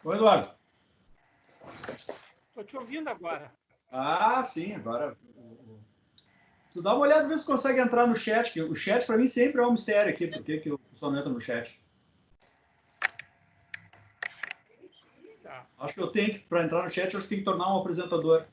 Oi, Eduardo. Estou te ouvindo agora. Ah, sim, agora. Tu dá uma olhada e vê se consegue entrar no chat, que o chat para mim sempre é um mistério aqui, por que o pessoal não entra no chat. Tá. Acho que eu tenho que, para entrar no chat, eu acho que tem que tornar um apresentador.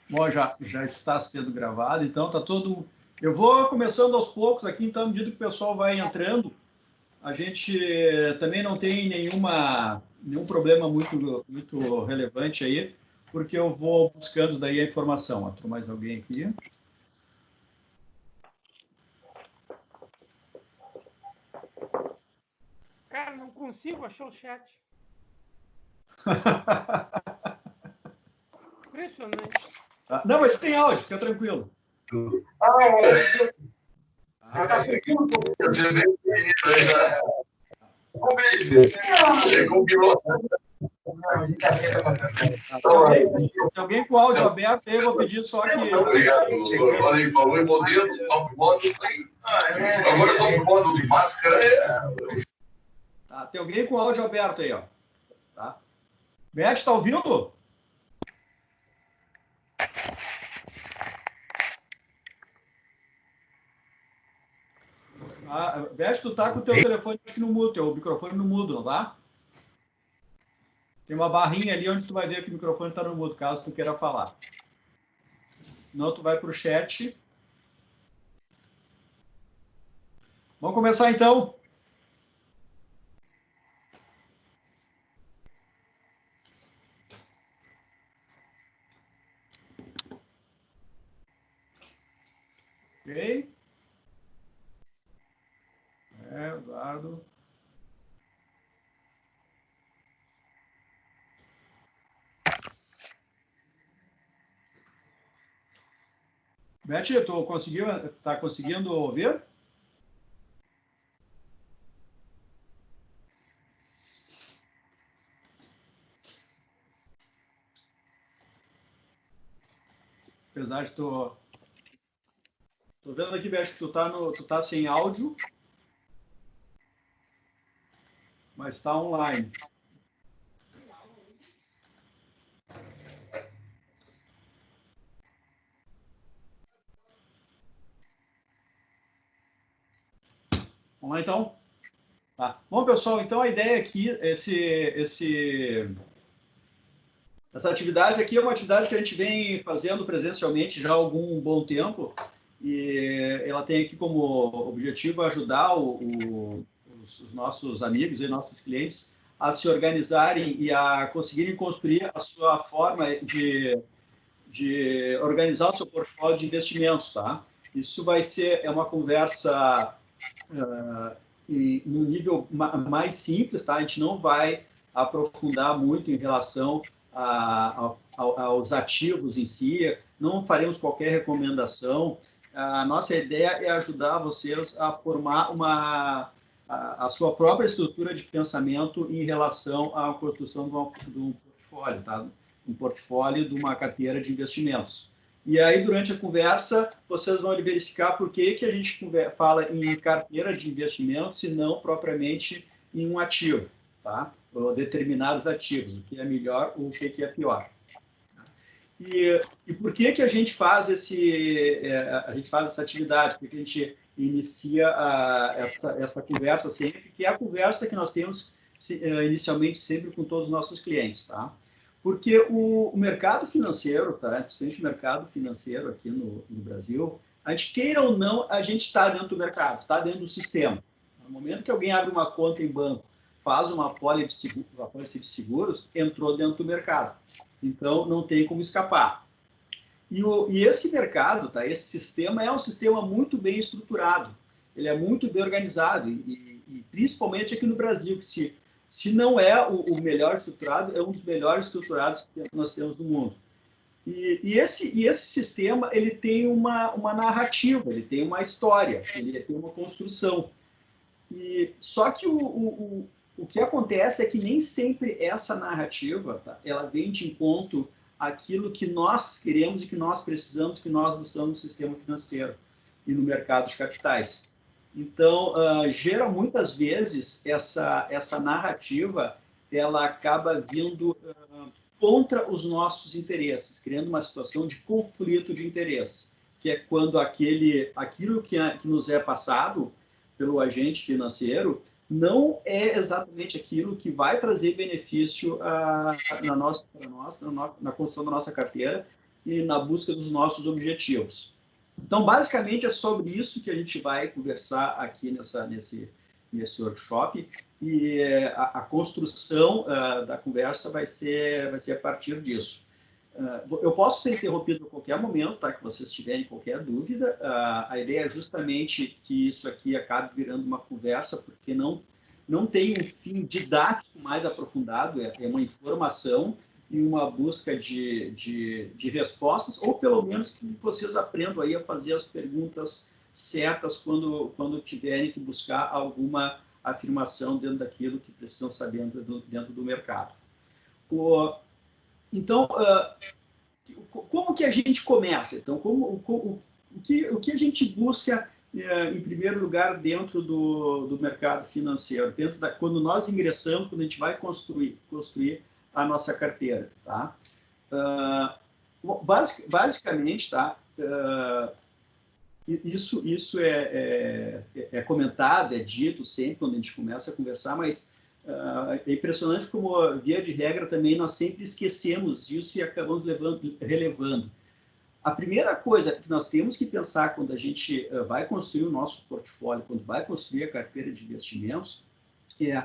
Bom, já está sendo gravado, então tá todo. Eu vou começando aos poucos aqui, então, à medida que o pessoal vai entrando, a gente também não tem nenhum problema muito relevante aí, porque eu vou buscando daí a informação. Tem mais alguém aqui? Cara, não consigo achar o chat. Impressionante. Não, mas tem áudio, fica tranquilo. Tem alguém com o áudio aberto aí, eu vou pedir só que... Obrigado. Falei, falou em modelo, top modo. Agora top modo de máscara. Tá, tem alguém com o áudio aberto aí, ó. Tá? Beth, tá ouvindo? Beth, tu tá com o teu telefone no mudo, teu microfone no mudo, não tá? Tem uma barrinha ali onde tu vai ver que o microfone tá no mudo, caso tu queira falar. Senão tu vai pro chat. Vamos começar então. Ok? Eduardo. Beth, tá conseguindo ouvir? Apesar de tô vendo aqui, Beth, que tu tá sem áudio, mas tá online. Vamos lá, então? Tá. Bom, pessoal, então a ideia aqui, essa atividade aqui é uma atividade que a gente vem fazendo presencialmente já há algum bom tempo e ela tem aqui como objetivo ajudar os nossos amigos e nossos clientes a se organizarem e a conseguirem construir a sua forma de organizar o seu portfólio de investimentos, tá? Isso vai ser uma conversa no nível mais simples, tá? A gente não vai aprofundar muito em relação aos ativos em si, não faremos qualquer recomendação. A nossa ideia é ajudar vocês a formar a sua própria estrutura de pensamento em relação à construção de um portfólio, tá? Um portfólio de uma carteira de investimentos. E aí, durante a conversa, vocês vão verificar por que a gente fala em carteira de investimentos e não propriamente em um ativo, tá? Ou determinados ativos, o que é melhor ou o que é pior. E por que a gente faz essa atividade? Porque a gente inicia essa conversa sempre, que é a conversa que nós temos inicialmente sempre com todos os nossos clientes, tá? Porque o mercado financeiro, tá? Principalmente o mercado financeiro aqui no Brasil, a gente queira ou não, a gente está dentro do mercado, está dentro do sistema. No momento que alguém abre uma conta em banco, faz uma pólice de seguros, entrou dentro do mercado. Então, não tem como escapar. E esse mercado, tá? Esse sistema é um sistema muito bem estruturado, ele é muito bem organizado, e principalmente aqui no Brasil, que se não é o melhor estruturado, é um dos melhores estruturados que nós temos no mundo. E esse sistema, ele tem uma narrativa, ele tem uma história, ele tem uma construção. Só que o que acontece é que nem sempre essa narrativa, tá, ela vem de encontro àquilo que nós queremos e que nós precisamos, que nós buscamos no sistema financeiro e no mercado de capitais. Então, gera muitas vezes essa narrativa, ela acaba vindo contra os nossos interesses, criando uma situação de conflito de interesse, que é quando aquilo que nos é passado pelo agente financeiro não é exatamente aquilo que vai trazer benefício na construção da nossa carteira e na busca dos nossos objetivos. Então, basicamente, é sobre isso que a gente vai conversar aqui nesse workshop, e a construção da conversa vai ser a partir disso. Eu posso ser interrompido a qualquer momento, tá? Que vocês tiverem qualquer dúvida. A ideia é justamente que isso aqui acabe virando uma conversa, porque não tem um fim didático mais aprofundado, é uma informação e uma busca de respostas, ou pelo menos que vocês aprendam aí a fazer as perguntas certas quando tiverem que buscar alguma afirmação dentro daquilo que precisam saber dentro do mercado. Então, como que a gente começa? Então, o que a gente busca, em primeiro lugar, dentro do mercado financeiro? Quando nós ingressamos, quando a gente vai construir a nossa carteira, tá? Basicamente, tá? Isso é comentado, é dito sempre quando a gente começa a conversar, mas é impressionante como, via de regra, também nós sempre esquecemos disso e acabamos relevando. A primeira coisa que nós temos que pensar quando a gente vai construir o nosso portfólio, quando vai construir a carteira de investimentos, é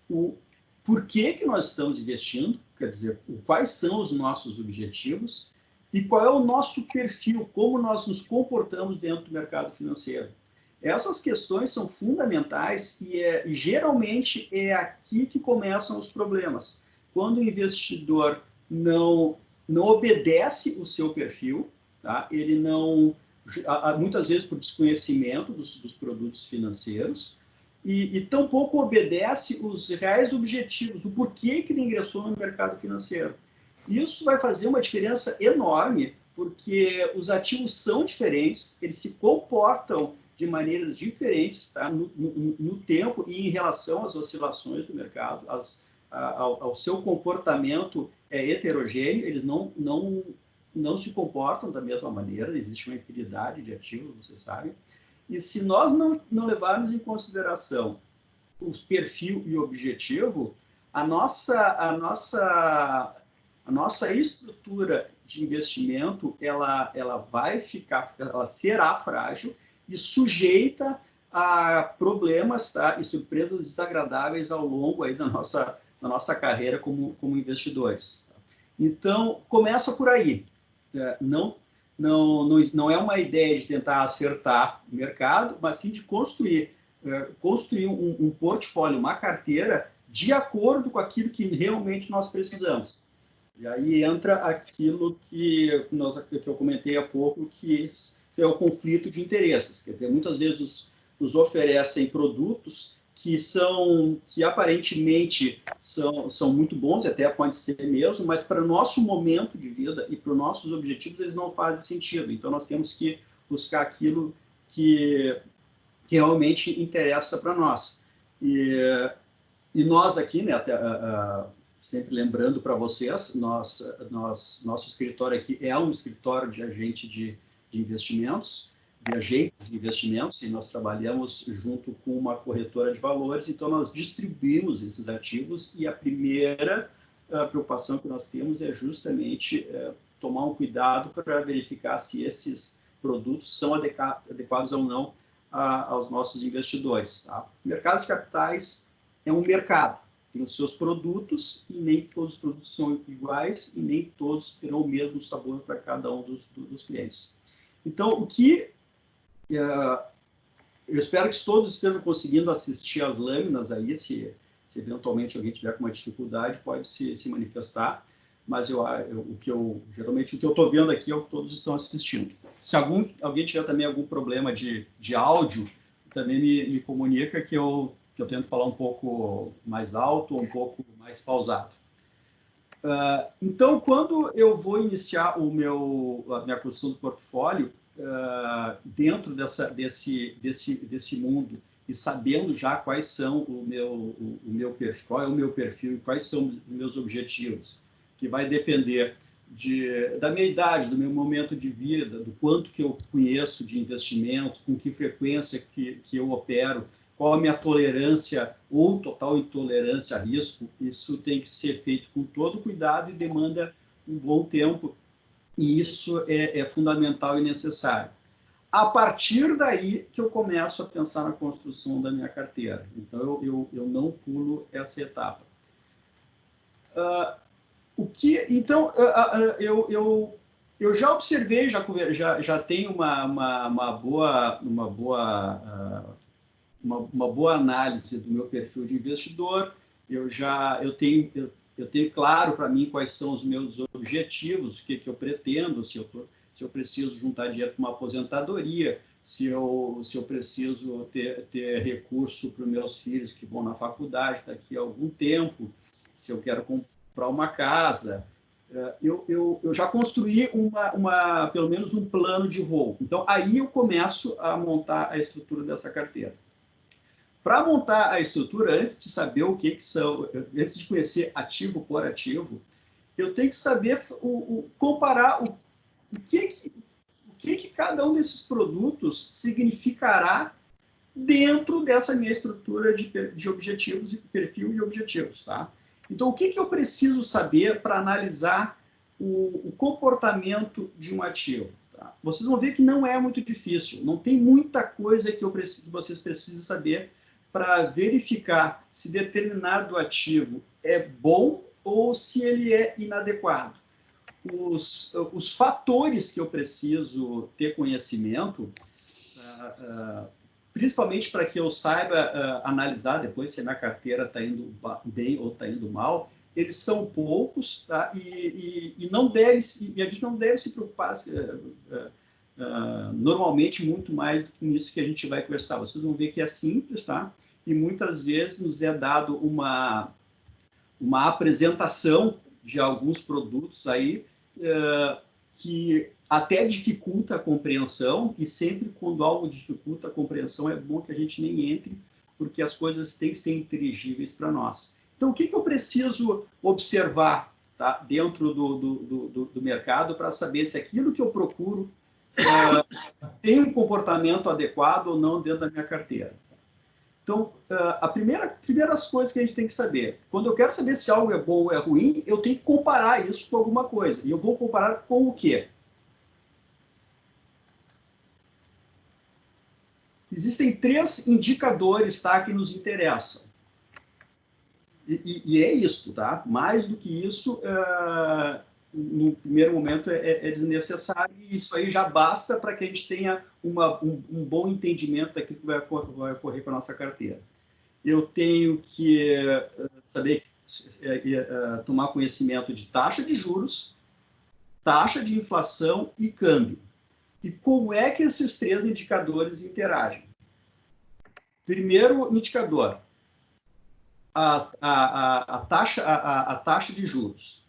o porquê que nós estamos investindo, quer dizer, quais são os nossos objetivos e qual é o nosso perfil, como nós nos comportamos dentro do mercado financeiro. Essas questões são fundamentais e geralmente é aqui que começam os problemas. Quando o investidor não obedece o seu perfil, tá? Ele não, muitas vezes por desconhecimento dos produtos financeiros, e tampouco obedece os reais objetivos, o porquê que ele ingressou no mercado financeiro. Isso vai fazer uma diferença enorme, porque os ativos são diferentes, eles se comportam de maneiras diferentes, tá? no tempo e em relação às oscilações do mercado, ao seu comportamento heterogêneo, eles não se comportam da mesma maneira, existe uma infinidade de ativos, você sabe. E se nós não levarmos em consideração o perfil e o objetivo, a nossa estrutura de investimento ela será frágil e sujeita a problemas, tá? E surpresas desagradáveis ao longo aí da nossa carreira como investidores. Então, começa por aí. Não é uma ideia de tentar acertar o mercado, mas sim de construir um portfólio, uma carteira de acordo com aquilo que realmente nós precisamos. E aí entra aquilo que eu comentei há pouco, que é o conflito de interesses. Quer dizer, muitas vezes nos oferecem produtos que aparentemente são muito bons, até pode ser mesmo, mas para o nosso momento de vida e para os nossos objetivos eles não fazem sentido. Então nós temos que buscar aquilo que realmente interessa para nós. E nós aqui, né, sempre lembrando para vocês, nosso escritório aqui é um escritório de agente de investimentos, de agentes de investimentos, e nós trabalhamos junto com uma corretora de valores, então nós distribuímos esses ativos, e a primeira preocupação que nós temos é justamente tomar um cuidado para verificar se esses produtos são adequados ou não aos nossos investidores. Tá? O mercado de capitais é um mercado, tem os seus produtos e nem todos os produtos são iguais e nem todos terão o mesmo sabor para cada um dos clientes. Então, o que eu espero que todos estejam conseguindo assistir às lâminas aí, se eventualmente alguém tiver com uma dificuldade, pode se manifestar, mas geralmente o que eu estou vendo aqui é o que todos estão assistindo. Se alguém tiver também algum problema de áudio, também me comunica que eu tento falar um pouco mais alto ou um pouco mais pausado. Então, quando eu vou iniciar a minha construção do portfólio, dentro desse mundo e sabendo já quais são o meu perfil, qual é o meu perfil e quais são os meus objetivos, que vai depender da minha idade, do meu momento de vida, do quanto que eu conheço de investimento, com que frequência que eu opero, qual a minha tolerância ou total intolerância a risco. Isso tem que ser feito com todo cuidado e demanda um bom tempo, e isso é fundamental e necessário. A partir daí que eu começo a pensar na construção da minha carteira. Então, eu não pulo essa etapa. Então, eu já observei, já tenho uma boa análise do meu perfil de investidor. Eu tenho claro para mim quais são os meus objetivos, o que eu pretendo, se eu preciso juntar dinheiro para uma aposentadoria, se eu preciso ter recurso para os meus filhos que vão na faculdade daqui a algum tempo, se eu quero comprar uma casa. Eu já construí pelo menos um plano de voo. Então, aí eu começo a montar a estrutura dessa carteira. Para montar a estrutura, antes de saber o que são, antes de conhecer ativo por ativo, eu tenho que saber comparar o que cada um desses produtos significará dentro dessa minha estrutura de objetivos, perfil e objetivos, tá? Então, o que eu preciso saber para analisar o comportamento de um ativo? Tá? Vocês vão ver que não é muito difícil, não tem muita coisa que vocês precisam saber para verificar se determinado ativo é bom ou se ele é inadequado. Os fatores que eu preciso ter conhecimento, principalmente para que eu saiba analisar depois se a minha carteira está indo bem ou está indo mal, eles são poucos, tá? E a gente não deve se preocupar normalmente muito mais do que nisso que a gente vai conversar. Vocês vão ver que é simples, tá? E muitas vezes nos é dado uma apresentação de alguns produtos aí que até dificulta a compreensão, e sempre quando algo dificulta a compreensão é bom que a gente nem entre, porque as coisas têm que ser inteligíveis para nós. Então, o que eu preciso observar, tá, dentro do mercado para saber se aquilo que eu procuro tem um comportamento adequado ou não dentro da minha carteira? Então, a primeiras coisas que a gente tem que saber, quando eu quero saber se algo é bom ou é ruim, eu tenho que comparar isso com alguma coisa. E eu vou comparar com o quê? Existem 3 indicadores, tá, que nos interessam. E é isso, tá? Mais do que isso, no primeiro momento, é desnecessário, e isso aí já basta para que a gente tenha um bom entendimento daquilo que vai ocorrer com a nossa carteira. Eu tenho que saber, tomar conhecimento de taxa de juros, taxa de inflação e câmbio. E como é que esses 3 indicadores interagem? Primeiro indicador, a taxa de juros.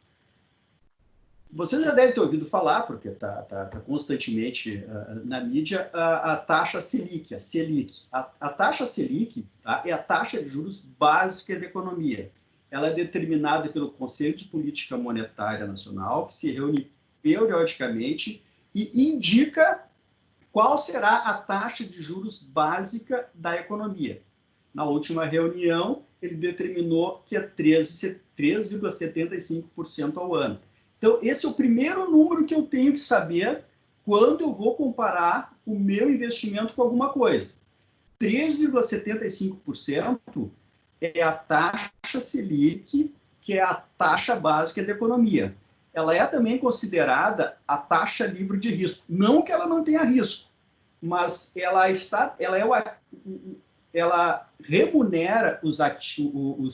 Você já deve ter ouvido falar, porque está constantemente na mídia, a taxa Selic, a Selic. A taxa Selic, tá, é a taxa de juros básica da economia. Ela é determinada pelo Conselho de Política Monetária Nacional, que se reúne periodicamente e indica qual será a taxa de juros básica da economia. Na última reunião, ele determinou que é 3,75% ao ano. Então, esse é o primeiro número que eu tenho que saber quando eu vou comparar o meu investimento com alguma coisa. 3,75% é a taxa taxa Selic, que é a taxa básica da economia. Ela é também considerada a taxa livre de risco. Não que ela não tenha risco, mas ela remunera os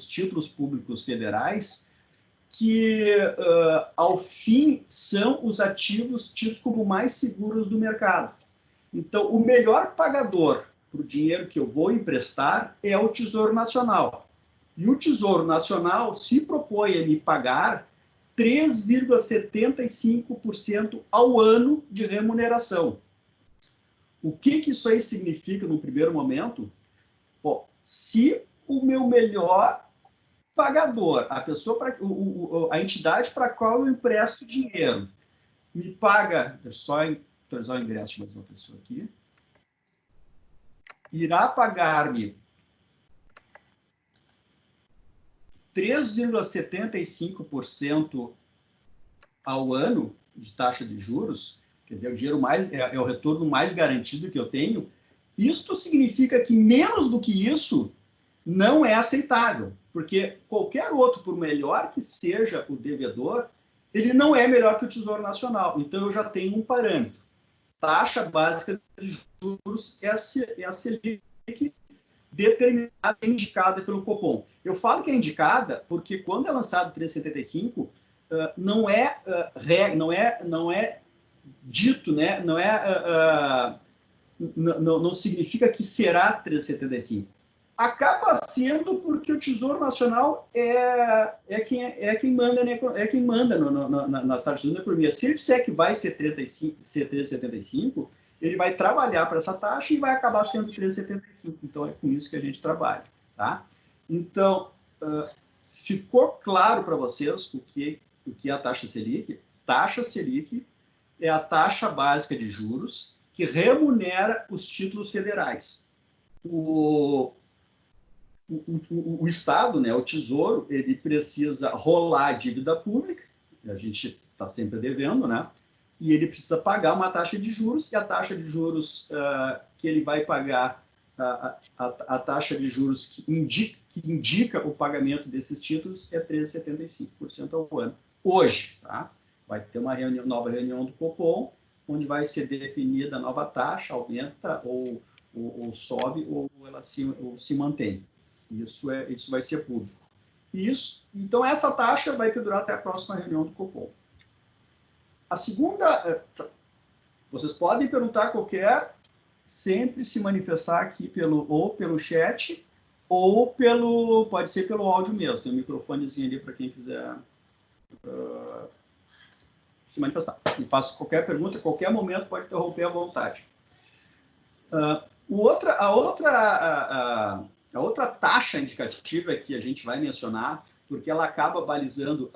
títulos públicos federais que, ao fim, são os ativos tidos como mais seguros do mercado. Então, o melhor pagador para o dinheiro que eu vou emprestar é o Tesouro Nacional. E o Tesouro Nacional se propõe a me pagar 3,75% ao ano de remuneração. O que isso aí significa no primeiro momento? Bom, se o meu melhor pagador, a pessoa, a entidade para a qual eu empresto dinheiro, me paga, só atualizar o ingresso de mais uma pessoa aqui, irá pagar-me 3,75% ao ano de taxa de juros, quer dizer, o dinheiro é o retorno mais garantido que eu tenho. Isto significa que menos do que isso não é aceitável, porque qualquer outro, por melhor que seja o devedor, ele não é melhor que o Tesouro Nacional. Então, eu já tenho um parâmetro. Taxa básica de juros é a Selic determinada e indicada pelo Copom. Eu falo que é indicada porque, quando é lançado o 3,75, não é dito, né? Não significa que será 3,75. Acaba sendo porque o Tesouro Nacional é quem manda nas taxas da economia. Se ele disser que vai ser 3,75, ele vai trabalhar para essa taxa e vai acabar sendo 3,75. Então, é com isso que a gente trabalha. Tá? Então, ficou claro para vocês o que é a taxa Selic? Taxa Selic é a taxa básica de juros que remunera os títulos federais. O Estado, né, o Tesouro, ele precisa rolar a dívida pública, a gente está sempre devendo, né, e ele precisa pagar uma taxa de juros, e a taxa de juros que ele vai pagar, a taxa de juros que indica o pagamento desses títulos é 3,75% ao ano. Hoje, tá? Vai ter uma nova reunião do Copom, onde vai ser definida a nova taxa, aumenta ou sobe, ou ela se mantém. Isso vai ser público. Então, essa taxa vai perdurar até a próxima reunião do Copom. A segunda, vocês podem perguntar sempre se manifestar aqui ou pelo chat, ou pode ser pelo áudio mesmo. Tem um microfonezinho ali para quem quiser se manifestar. E faço qualquer pergunta, a qualquer momento pode interromper à vontade. A outra taxa indicativa que a gente vai mencionar, porque ela acaba balizando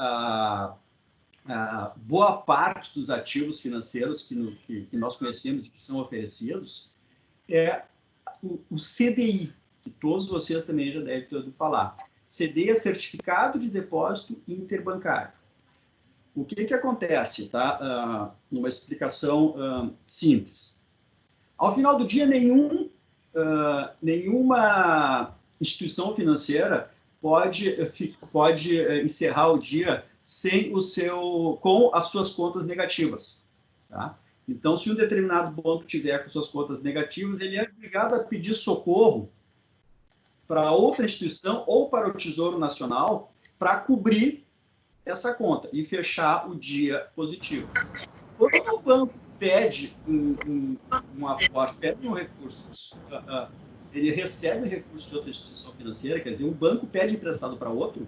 boa parte dos ativos financeiros que nós conhecemos e que são oferecidos, é o CDI, que todos vocês também já devem ter ouvido falar. CDI é Certificado de Depósito Interbancário. O que acontece? Tá? Numa explicação simples. Ao final do dia, nenhuma instituição financeira pode encerrar o dia com as suas contas negativas. Tá? Então, se um determinado banco tiver com suas contas negativas, ele é obrigado a pedir socorro para outra instituição ou para o Tesouro Nacional para cobrir essa conta e fechar o dia positivo. Quando o banco pede um recurso, ele recebe recursos de outra instituição financeira, quer dizer, um banco pede emprestado para outro,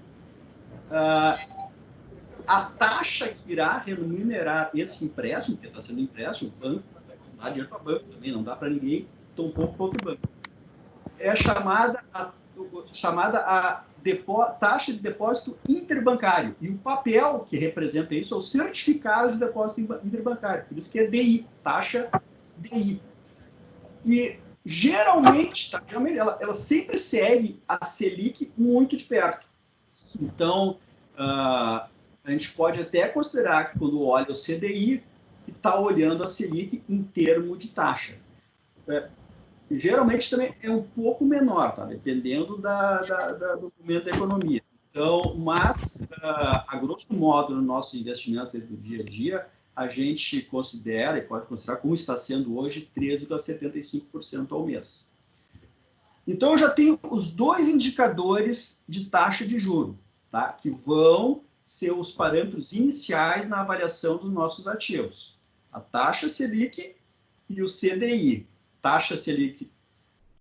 a taxa que irá remunerar esse empréstimo, que está sendo empréstimo, o banco vai dar dinheiro para o banco também, não dá para ninguém, tão pouco para outro banco. É chamada a taxa de depósito interbancário. E o papel que representa isso é o certificado de depósito interbancário. Por isso que é DI, taxa DI. E, geralmente, ela sempre segue a Selic muito de perto. Então, a gente pode até considerar que, quando olha o CDI, que está olhando a Selic em termos de taxa. Geralmente também é um pouco menor, tá? Dependendo do momento da economia. Então, mas, a grosso modo, no nosso investimento do dia a dia, a gente considera, e pode considerar como está sendo hoje, 13,75% ao mês. Então, eu já tenho os dois indicadores de taxa de juros, tá? Que vão ser os parâmetros iniciais na avaliação dos nossos ativos. A taxa Selic e o CDI. Taxa Selic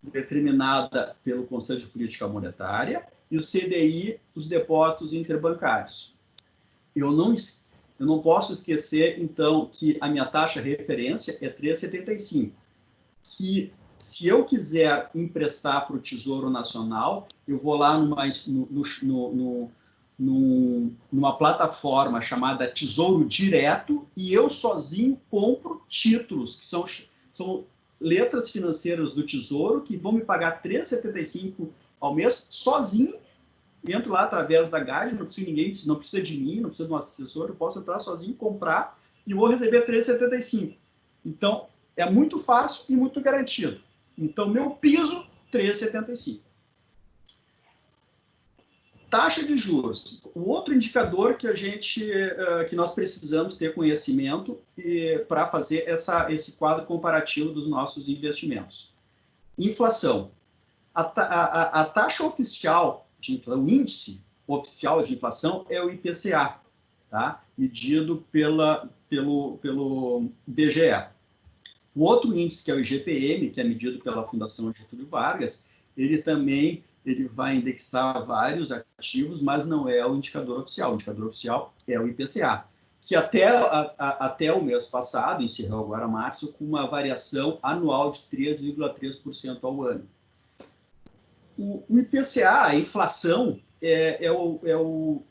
determinada pelo Conselho de Política Monetária e o CDI, os depósitos interbancários. Eu não posso esquecer, então, que a minha taxa referência é 3,75, que se eu quiser emprestar para o Tesouro Nacional, eu vou lá numa plataforma chamada Tesouro Direto e eu sozinho compro títulos, que são letras financeiras do Tesouro, que vão me pagar 3,75 ao mês, sozinho. Entro lá através da Gade, não precisa de ninguém, não precisa de mim, não precisa de um assessor, eu posso entrar sozinho, comprar e vou receber 3,75. Então, é muito fácil e muito garantido. Então, meu piso, 3,75. Taxa de juros. O outro indicador que nós precisamos ter conhecimento para fazer esse quadro comparativo dos nossos investimentos. Inflação. A taxa oficial, o índice oficial de inflação é o IPCA, tá? Medido pelo IBGE. O outro índice, que é o IGPM, que é medido pela Fundação Getúlio Vargas, ele vai indexar vários ativos, mas não é o indicador oficial. O indicador oficial é o IPCA, que até o mês passado, encerrou agora março, com uma variação anual de 3,3% ao ano. O IPCA, a inflação, é o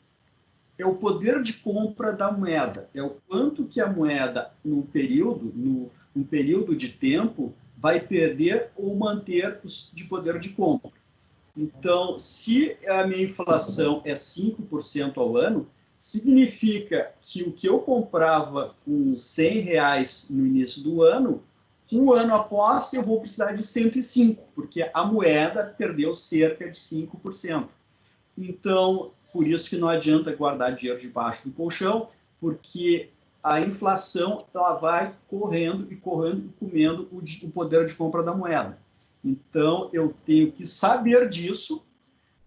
poder de compra da moeda, é o quanto que a moeda, num período de tempo, vai perder ou manter de poder de compra. Então, se a minha inflação é 5% ao ano, significa que o que eu comprava com R$100 no início do ano, um ano após eu vou precisar de 105, porque a moeda perdeu cerca de 5%. Então, por isso que não adianta guardar dinheiro debaixo do colchão, porque a inflação ela vai correndo e comendo o poder de compra da moeda. Então, eu tenho que saber disso,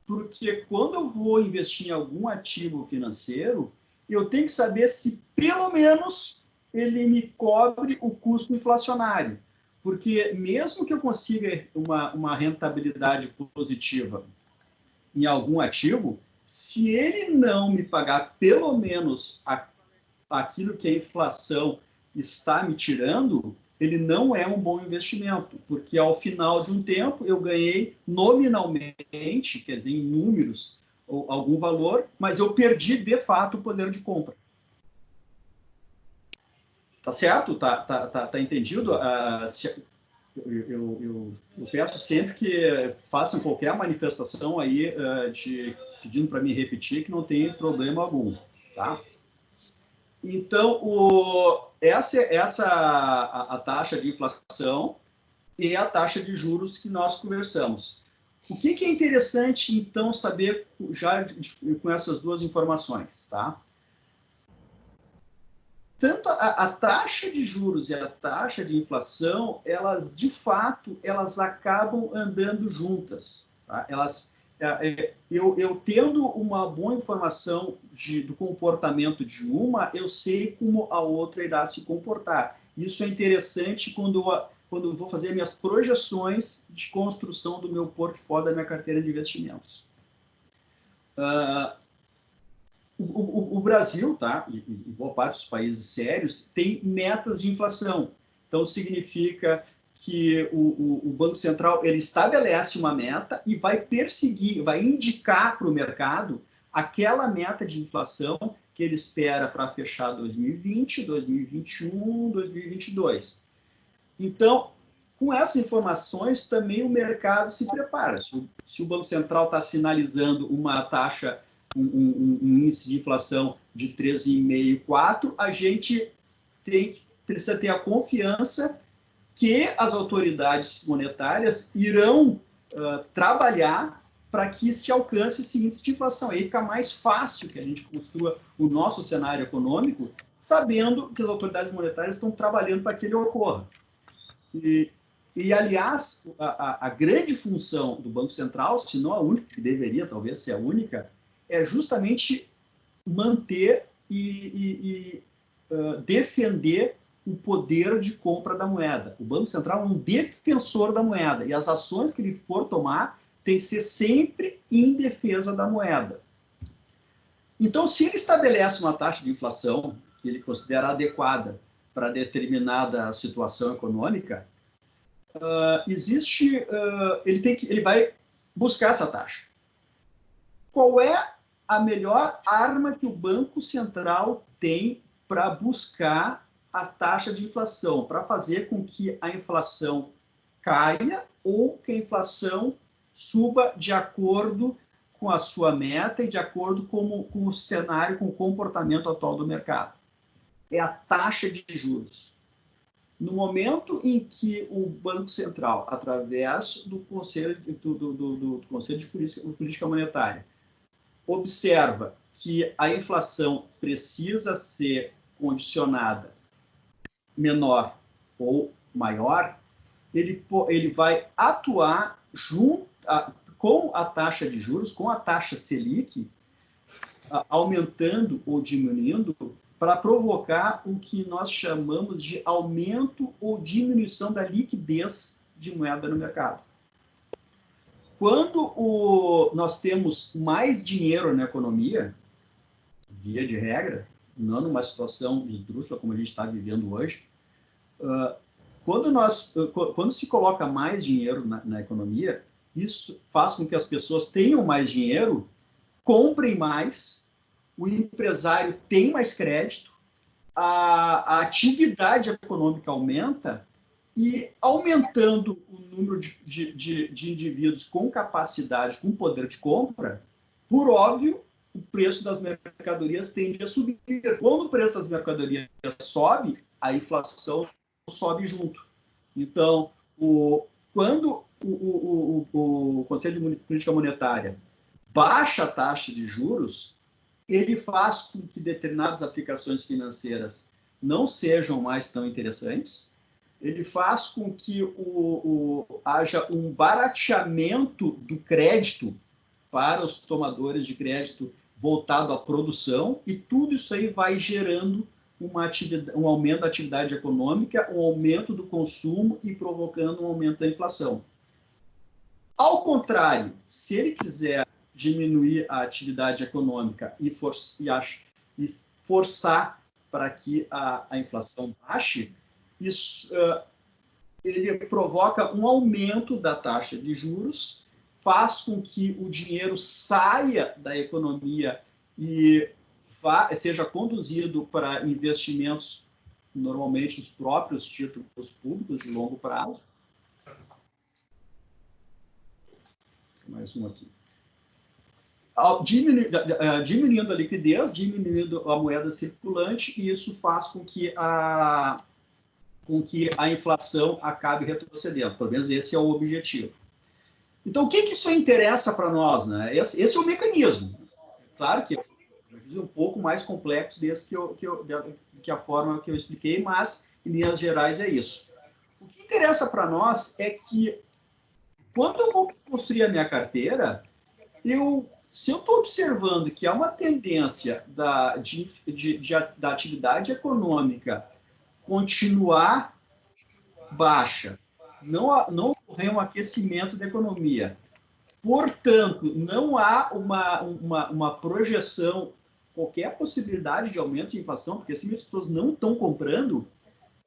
porque quando eu vou investir em algum ativo financeiro, eu tenho que saber se, pelo menos, ele me cobre o custo inflacionário. Porque mesmo que eu consiga uma rentabilidade positiva em algum ativo, se ele não me pagar pelo menos aquilo que a inflação está me tirando, ele não é um bom investimento, porque ao final de um tempo eu ganhei nominalmente, quer dizer, em números, algum valor, mas eu perdi de fato o poder de compra. Tá certo? Tá entendido? Eu peço sempre que façam qualquer manifestação aí pedindo para me repetir, que não tem problema algum, tá? Então, essa a taxa de inflação e a taxa de juros que nós conversamos. O que é interessante, então, saber já com essas duas informações, tá? Tanto a taxa de juros e a taxa de inflação, elas, de fato, elas acabam andando juntas, tá? Eu tendo uma boa informação do comportamento de uma, eu sei como a outra irá se comportar. Isso é interessante quando eu vou fazer minhas projeções de construção do meu portfólio, da minha carteira de investimentos. O Brasil, tá, e boa parte dos países sérios, tem metas de inflação. Então, significa que o Banco Central ele estabelece uma meta e vai perseguir, vai indicar para o mercado aquela meta de inflação que ele espera para fechar 2020, 2021, 2022. Então, com essas informações, também o mercado se prepara. Se o Banco Central está sinalizando uma taxa, um índice de inflação de 3,5%, 4%, a gente precisa ter a confiança que as autoridades monetárias irão trabalhar para que se alcance esse índice de inflação. Aí fica mais fácil que a gente construa o nosso cenário econômico, sabendo que as autoridades monetárias estão trabalhando para que ele ocorra. Aliás, a grande função do Banco Central, se não a única, que deveria talvez ser a única, é justamente manter e defender o poder de compra da moeda. O Banco Central é um defensor da moeda, e as ações que ele for tomar têm que ser sempre em defesa da moeda. Então, se ele estabelece uma taxa de inflação que ele considera adequada para determinada situação econômica, ele vai buscar essa taxa. Qual é a melhor arma que o Banco Central tem para buscar a taxa de inflação, para fazer com que a inflação caia ou que a inflação suba de acordo com a sua meta e de acordo com o cenário, com o comportamento atual do mercado? É a taxa de juros. No momento em que o Banco Central, através do Conselho de Política Monetária, observa que a inflação precisa ser condicionada menor ou maior, ele vai atuar com a taxa de juros, com a taxa Selic, aumentando ou diminuindo, para provocar o que nós chamamos de aumento ou diminuição da liquidez de moeda no mercado. Quando nós temos mais dinheiro na economia, via de regra, não numa situação esdrúxula como a gente está vivendo hoje, quando se coloca mais dinheiro na economia, isso faz com que as pessoas tenham mais dinheiro, comprem mais, o empresário tem mais crédito, a atividade econômica aumenta, e aumentando o número de indivíduos com capacidade, com poder de compra, por óbvio, o preço das mercadorias tende a subir. Quando o preço das mercadorias sobe, a inflação sobe junto. Então, quando o Conselho de Política Monetária baixa a taxa de juros, ele faz com que determinadas aplicações financeiras não sejam mais tão interessantes, ele faz com que haja um barateamento do crédito para os tomadores de crédito voltado à produção, e tudo isso aí vai gerando um aumento da atividade econômica, um aumento do consumo e provocando um aumento da inflação. Ao contrário, se ele quiser diminuir a atividade econômica e forçar para que a inflação baixe, ele provoca um aumento da taxa de juros, faz com que o dinheiro saia da economia e seja conduzido para investimentos, normalmente os próprios títulos públicos de longo prazo. Mais um aqui. Diminuindo a liquidez, diminuindo a moeda circulante, e isso faz com que a inflação acabe retrocedendo. Pelo menos esse é o objetivo. Então, o que isso interessa para nós? Né? Esse é o mecanismo. Claro que é um pouco mais complexo desse que a forma que eu expliquei, mas, em linhas gerais, é isso. O que interessa para nós é que, quando eu vou construir a minha carteira, se eu estou observando que há uma tendência da atividade econômica continuar baixa, não ocorrer um aquecimento da economia, portanto, não há uma projeção, qualquer possibilidade de aumento de inflação, porque assim as pessoas não estão comprando,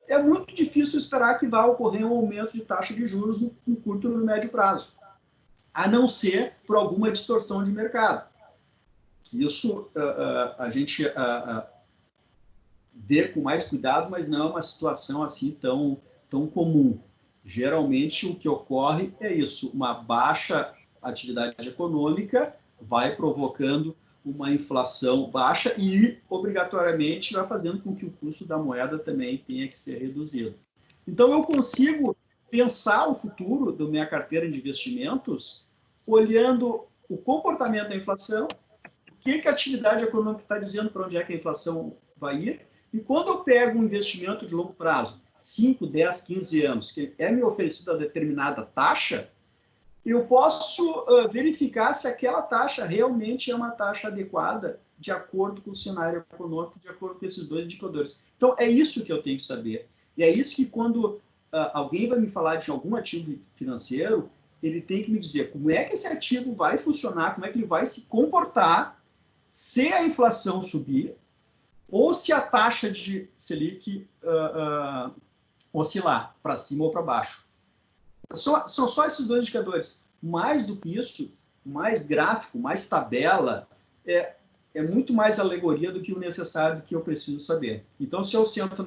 é muito difícil esperar que vá ocorrer um aumento de taxa de juros no curto e no médio prazo, a não ser por alguma distorção de mercado. Isso a gente vê com mais cuidado, mas não é uma situação assim tão comum. Geralmente, o que ocorre é isso, uma baixa atividade econômica vai provocando uma inflação baixa e, obrigatoriamente, vai fazendo com que o custo da moeda também tenha que ser reduzido. Então, eu consigo pensar o futuro da minha carteira de investimentos olhando o comportamento da inflação, o que a atividade econômica está dizendo para onde é que a inflação vai ir, e quando eu pego um investimento de longo prazo, 5, 10, 15 anos, que é me oferecida a determinada taxa, eu posso verificar se aquela taxa realmente é uma taxa adequada de acordo com o cenário econômico, de acordo com esses dois indicadores. Então, é isso que eu tenho que saber. E é isso que quando alguém vai me falar de algum ativo financeiro, ele tem que me dizer como é que esse ativo vai funcionar, como é que ele vai se comportar se a inflação subir ou se a taxa de Selic oscilar para cima ou para baixo. São só esses dois indicadores. Mais do que isso, mais gráfico, mais tabela, é muito mais alegoria do que o necessário, do que eu preciso saber. Então, se eu sento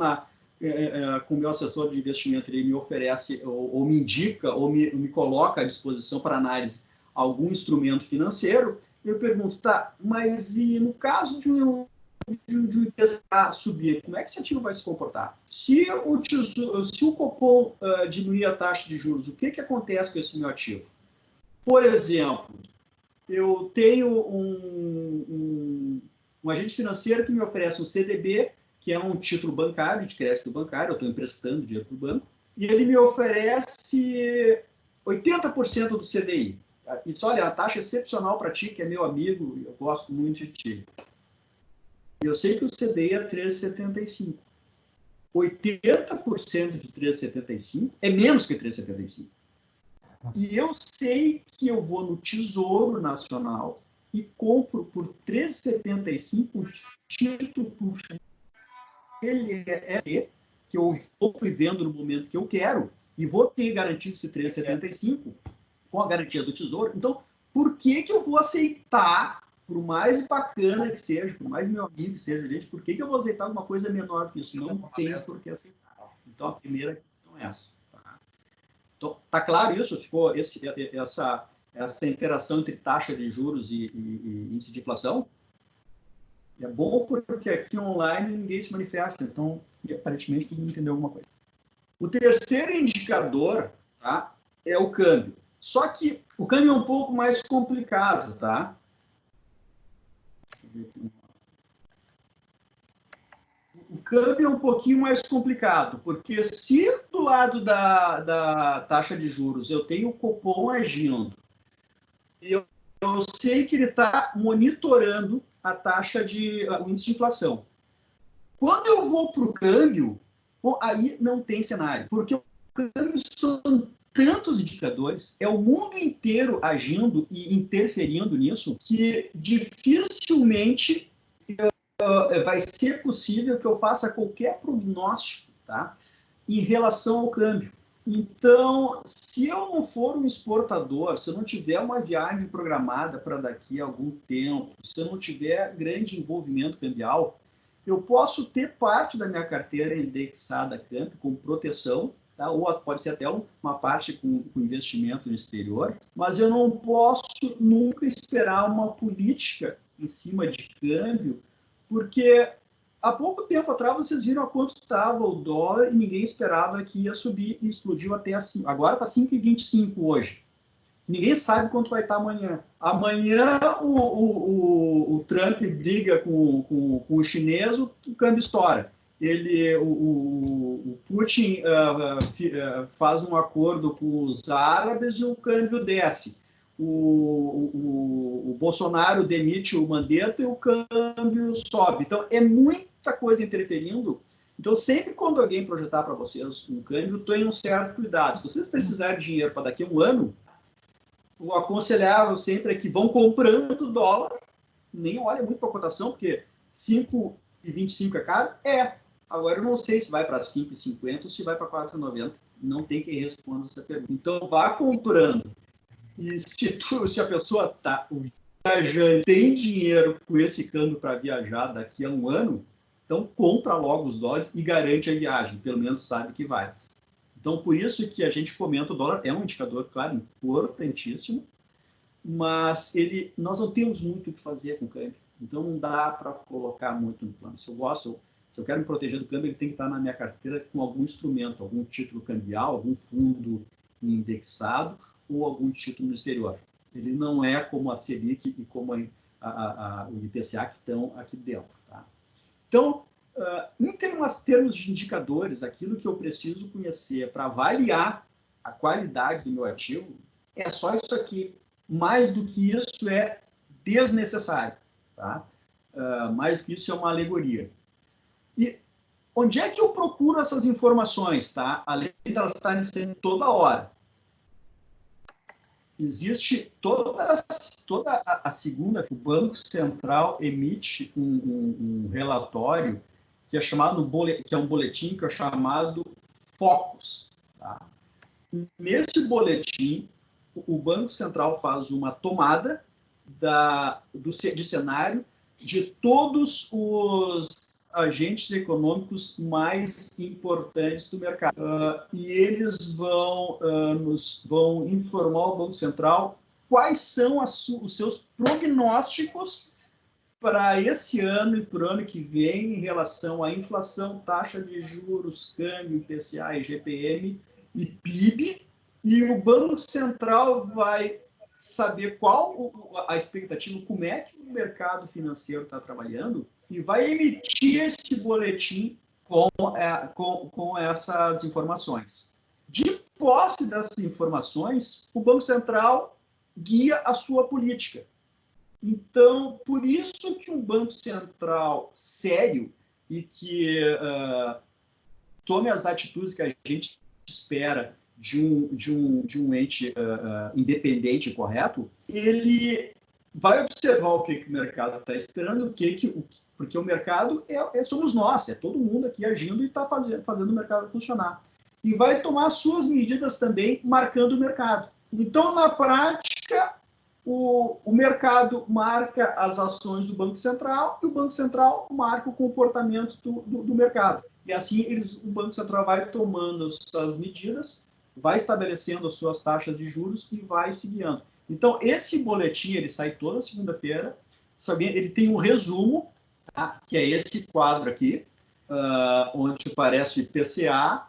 com o meu assessor de investimento, ele me oferece, ou me indica, ou me coloca à disposição para análise algum instrumento financeiro, eu pergunto, tá, mas e no caso de um IPCA subir, como é que esse ativo vai se comportar? Se o Copom diminuir a taxa de juros, o que acontece com esse meu ativo? Por exemplo, eu tenho um agente financeiro que me oferece um CDB, que é um título bancário, de crédito bancário, eu estou emprestando dinheiro para o banco, e ele me oferece 80% do CDI. E diz, olha, a taxa é excepcional para ti, que é meu amigo, eu gosto muito de ti. Eu sei que o CDI é 3,75. 80% de 3,75 é menos que 3,75. E eu sei que eu vou no Tesouro Nacional e compro por 3,75 o título ele que eu compro e vendo no momento que eu quero e vou ter garantido esse 3,75 com a garantia do Tesouro. Então, por que eu vou aceitar, por mais bacana que seja, por mais meu amigo que seja, gente, por que eu vou aceitar alguma coisa menor que isso? Não tem por que aceitar. Então, a primeira questão é essa. Então, tá claro isso? Ficou essa interação entre taxa de juros e índice de inflação? É bom porque aqui online ninguém se manifesta, então aparentemente todo mundo entendeu alguma coisa. O terceiro indicador, tá, é o câmbio. Só que o câmbio é um pouco mais complicado, tá? O câmbio é um pouquinho mais complicado, porque se do lado da taxa de juros eu tenho o Copom agindo, eu sei que ele está monitorando a taxa o índice de inflação. Quando eu vou para o câmbio, aí não tem cenário, porque o câmbio são tantos indicadores, é o mundo inteiro agindo e interferindo nisso, que dificilmente vai ser possível que eu faça qualquer prognóstico, tá, em relação ao câmbio. Então, se eu não for um exportador, se eu não tiver uma viagem programada para daqui a algum tempo, se eu não tiver grande envolvimento cambial, eu posso ter parte da minha carteira indexada a câmbio com proteção, tá? Ou pode ser até uma parte com investimento no exterior, mas eu não posso nunca esperar uma política em cima de câmbio, porque há pouco tempo atrás vocês viram a quanto estava o dólar e ninguém esperava que ia subir e explodiu até assim. Agora está 5,25 hoje. Ninguém sabe quanto vai estar amanhã. Amanhã o Trump briga com o chinês, o câmbio estoura. O Putin faz um acordo com os árabes e o câmbio desce. O Bolsonaro demite o Mandetta e o câmbio sobe. Então, é muita coisa interferindo. Então, sempre quando alguém projetar para vocês um câmbio, tenham um certo cuidado. Se vocês precisarem de dinheiro para daqui a um ano, o aconselhável sempre é que vão comprando dólar, nem olha muito para a cotação, porque 5,25 é caro? É. Agora, eu não sei se vai para 5,50 ou se vai para 4,90. Não tem quem responda essa pergunta. Então, vá comprando. E se a pessoa está viajando, tem dinheiro com esse câmbio para viajar daqui a um ano, então compra logo os dólares e garante a viagem, pelo menos sabe que vai. Então, por isso que a gente comenta, o dólar é um indicador, claro, importantíssimo, mas nós não temos muito o que fazer com o câmbio. Então, não dá para colocar muito no plano. Se eu quero me proteger do câmbio, ele tem que estar na minha carteira com algum instrumento, algum título cambial, algum fundo indexado, ou algum título no exterior. Ele não é como a Selic e como o IPCA que estão aqui dentro. Tá? Então, em termos de indicadores, aquilo que eu preciso conhecer para avaliar a qualidade do meu ativo é só isso aqui. Mais do que isso é desnecessário. Tá? Mais do que isso é uma alegoria. E onde é que eu procuro essas informações? Tá? Além de elas estarem sendo toda hora. Existe toda a segunda, o Banco Central emite um relatório que é chamado que é um boletim que é chamado Focus. Tá? Nesse boletim, o Banco Central faz uma tomada de cenário de todos os agentes econômicos mais importantes do mercado. E eles vão informar o Banco Central quais são os seus prognósticos para esse ano e para o ano que vem em relação à inflação, taxa de juros, câmbio, IPCA, IGPM e PIB. E o Banco Central vai saber qual a expectativa, como é que o mercado financeiro está trabalhando e vai emitir esse boletim com essas informações. De posse dessas informações, o Banco Central guia a sua política. Então, por isso que um Banco Central sério e que tome as atitudes que a gente espera de um ente independente e correto, ele vai observar o que o mercado está esperando, porque o mercado somos nós, é todo mundo aqui agindo e está fazendo o mercado funcionar. E vai tomar as suas medidas também, marcando o mercado. Então, na prática, o mercado marca as ações do Banco Central e o Banco Central marca o comportamento do mercado. E assim, o Banco Central vai tomando as suas medidas, vai estabelecendo as suas taxas de juros e vai se guiando. Então, esse boletim, ele sai toda segunda-feira, ele tem um resumo, tá? Que é esse quadro aqui, onde aparece o IPCA,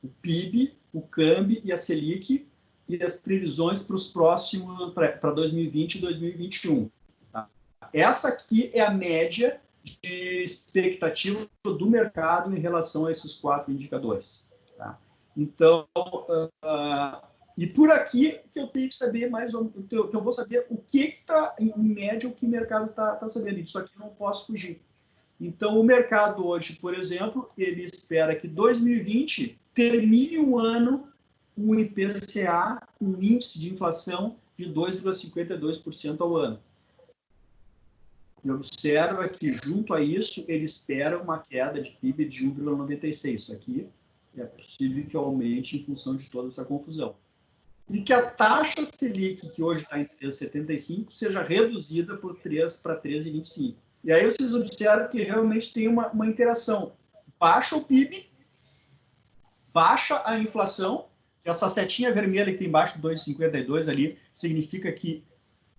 o PIB, o câmbio e a Selic, e as previsões para os próximos, para 2020 e 2021. Tá? Essa aqui é a média de expectativa do mercado em relação a esses 4 indicadores. Tá? Então, e por aqui que eu tenho que saber mais ou menos, que eu vou saber o que está, em média, o que o mercado está sabendo. Isso aqui eu não posso fugir. Então, o mercado hoje, por exemplo, ele espera que 2020 termine o ano com um IPCA, um índice de inflação de 2,52% ao ano. E observa que, junto a isso, ele espera uma queda de PIB de 1,96%. Isso aqui é possível que aumente em função de toda essa confusão. E que a taxa Selic, que hoje está em 3,75, seja reduzida por 3 para 13,25. E aí vocês observam que realmente tem uma interação. Baixa o PIB, baixa a inflação. Essa setinha vermelha que tem embaixo do 2,52 ali significa que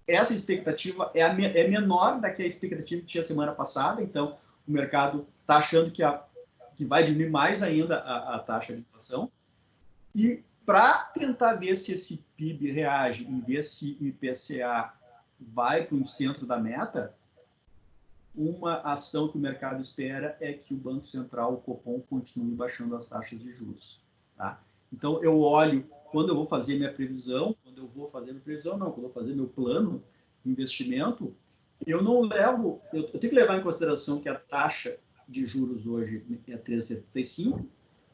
essa expectativa é menor da que a expectativa que tinha semana passada. Então, o mercado está achando que vai diminuir mais ainda a taxa de inflação. E para tentar ver se esse PIB reage e ver se o IPCA vai para o centro da meta, uma ação que o mercado espera é que o Banco Central, o Copom, continue baixando as taxas de juros. Tá? Então, eu olho, quando eu vou fazer minha previsão, quando eu vou fazer meu plano de investimento, eu não levo, eu tenho que levar em consideração que a taxa de juros hoje é 3,75,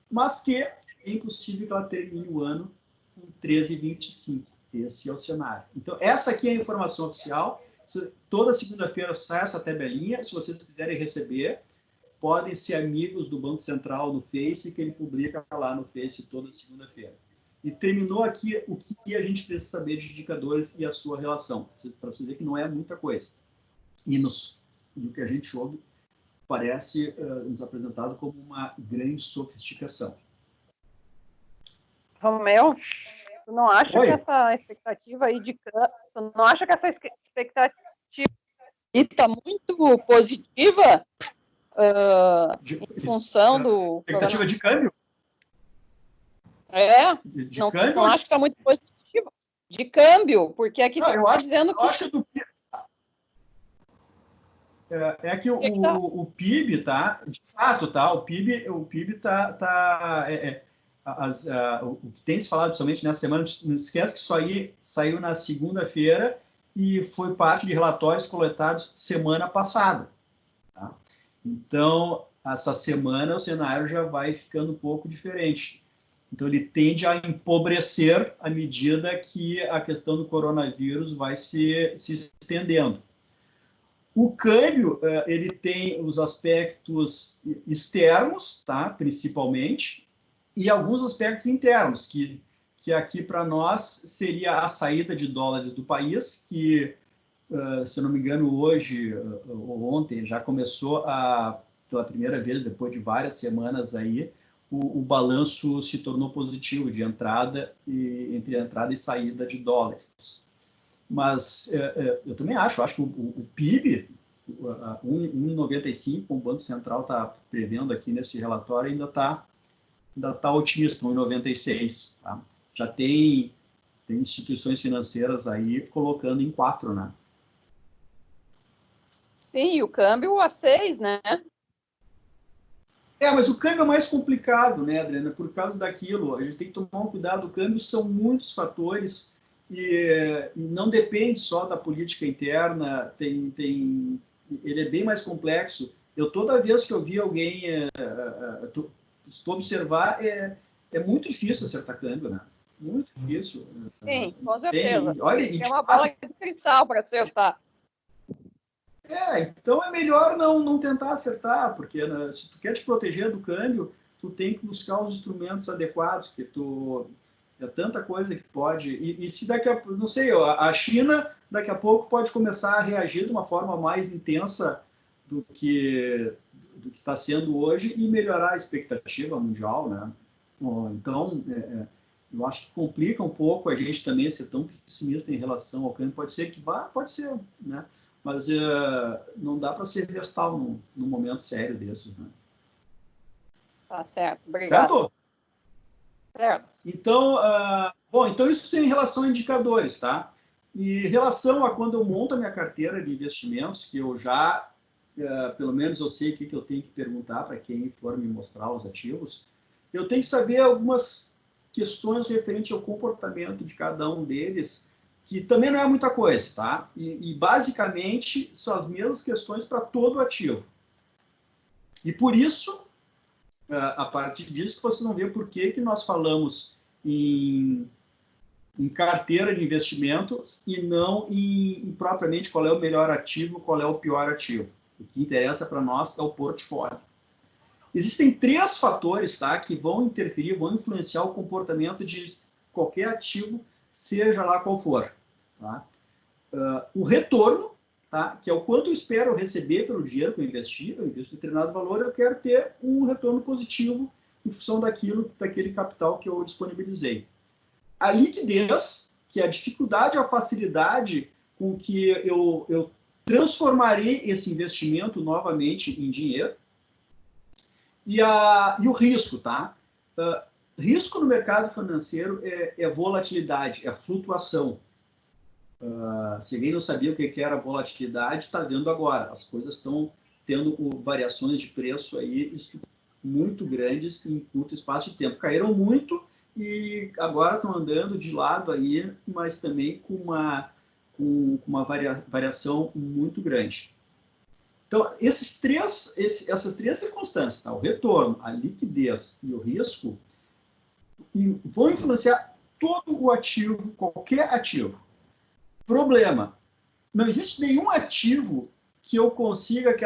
mas que é impossível que ela termine o ano com 13,25. Esse é o cenário. Então, essa aqui é a informação oficial. Toda segunda-feira sai essa tabelinha. Se vocês quiserem receber, podem ser amigos do Banco Central no Face, que ele publica lá no Face toda segunda-feira. E terminou aqui o que a gente precisa saber de indicadores e a sua relação, para você ver que não é muita coisa. E no que a gente ouve, parece nos apresentado como uma grande sofisticação. Romeu, tu não acha Oi? que essa expectativa aí tu não acha que essa expectativa está muito positiva em função do expectativa de câmbio? É, De não câmbio? acho que está muito positiva. de câmbio, porque aqui Não, está dizendo eu acho que é que o PIB, tá? De fato, tá? O PIB o que tem se falado somente nessa semana, não esquece que isso aí saiu na segunda-feira e foi parte de relatórios coletados semana passada. Tá? Então, essa semana o cenário já vai ficando um pouco diferente. Então, ele tende a empobrecer à medida que a questão do coronavírus vai se estendendo. O câmbio, ele tem os aspectos externos, tá? Principalmente, e alguns aspectos internos, que aqui para nós seria a saída de dólares do país, que, se eu não me engano, hoje ou ontem já começou pela primeira vez, depois de várias semanas aí, o balanço se tornou positivo de entrada entre entrada e saída de dólares. Mas eu também acho que o PIB, 1,95, como o Banco Central está prevendo aqui nesse relatório, ainda tá otimista, 1,96. Tá? Já tem instituições financeiras aí colocando em 4, né? Sim, o câmbio a 6, né? Mas o câmbio é mais complicado, né, Adriana? Por causa daquilo, a gente tem que tomar um cuidado. O câmbio são muitos fatores e não depende só da política interna, ele é bem mais complexo. Toda vez que eu vi alguém, se tu observar, é muito difícil acertar câmbio, né? Muito difícil. Sim, com certeza. Olha, tem uma bola de cristal para acertar. Então é melhor não tentar acertar, porque, né, se tu quer te proteger do câmbio, tu tem que buscar os instrumentos adequados, que é tanta coisa que pode... E se daqui a... Não sei, a China daqui a pouco pode começar a reagir de uma forma mais intensa do que está sendo hoje e melhorar a expectativa mundial, né? Então, eu acho que complica um pouco a gente também ser tão pessimista em relação ao câmbio. Pode ser que vá, pode ser, né? Mas não dá para ser vestal num momento sério desses, né? Tá certo, obrigado. Certo? Então, então isso em relação a indicadores, tá? E em relação a quando eu monto a minha carteira de investimentos, que eu já, pelo menos eu sei o que eu tenho que perguntar para quem for me mostrar os ativos, eu tenho que saber algumas questões referentes ao comportamento de cada um deles, que também não é muita coisa, tá? E basicamente são as mesmas questões para todo ativo. E por isso, a partir disso, que você não vê por que nós falamos em carteira de investimento e não em propriamente qual é o melhor ativo, qual é o pior ativo. O que interessa para nós é o portfólio. Existem 3 fatores, tá, que vão interferir, vão influenciar o comportamento de qualquer ativo, seja lá qual for. Tá? O retorno, tá, que é o quanto eu espero receber pelo dinheiro que eu investi. Eu invisto determinado valor, eu quero ter um retorno positivo em função daquele capital que eu disponibilizei. A liquidez, que é a dificuldade, a facilidade com que eu transformarei esse investimento novamente em dinheiro. E o risco, tá? Risco no mercado financeiro é volatilidade, é flutuação. Se alguém não sabia o que era volatilidade, está vendo agora. As coisas estão tendo variações de preço aí muito grandes em curto espaço de tempo. Caíram muito e agora estão andando de lado aí, mas também com uma variação muito grande. Então, essas três circunstâncias, tá? O retorno, a liquidez e o risco, vão influenciar todo o ativo, qualquer ativo. Problema, não existe nenhum ativo que eu consiga que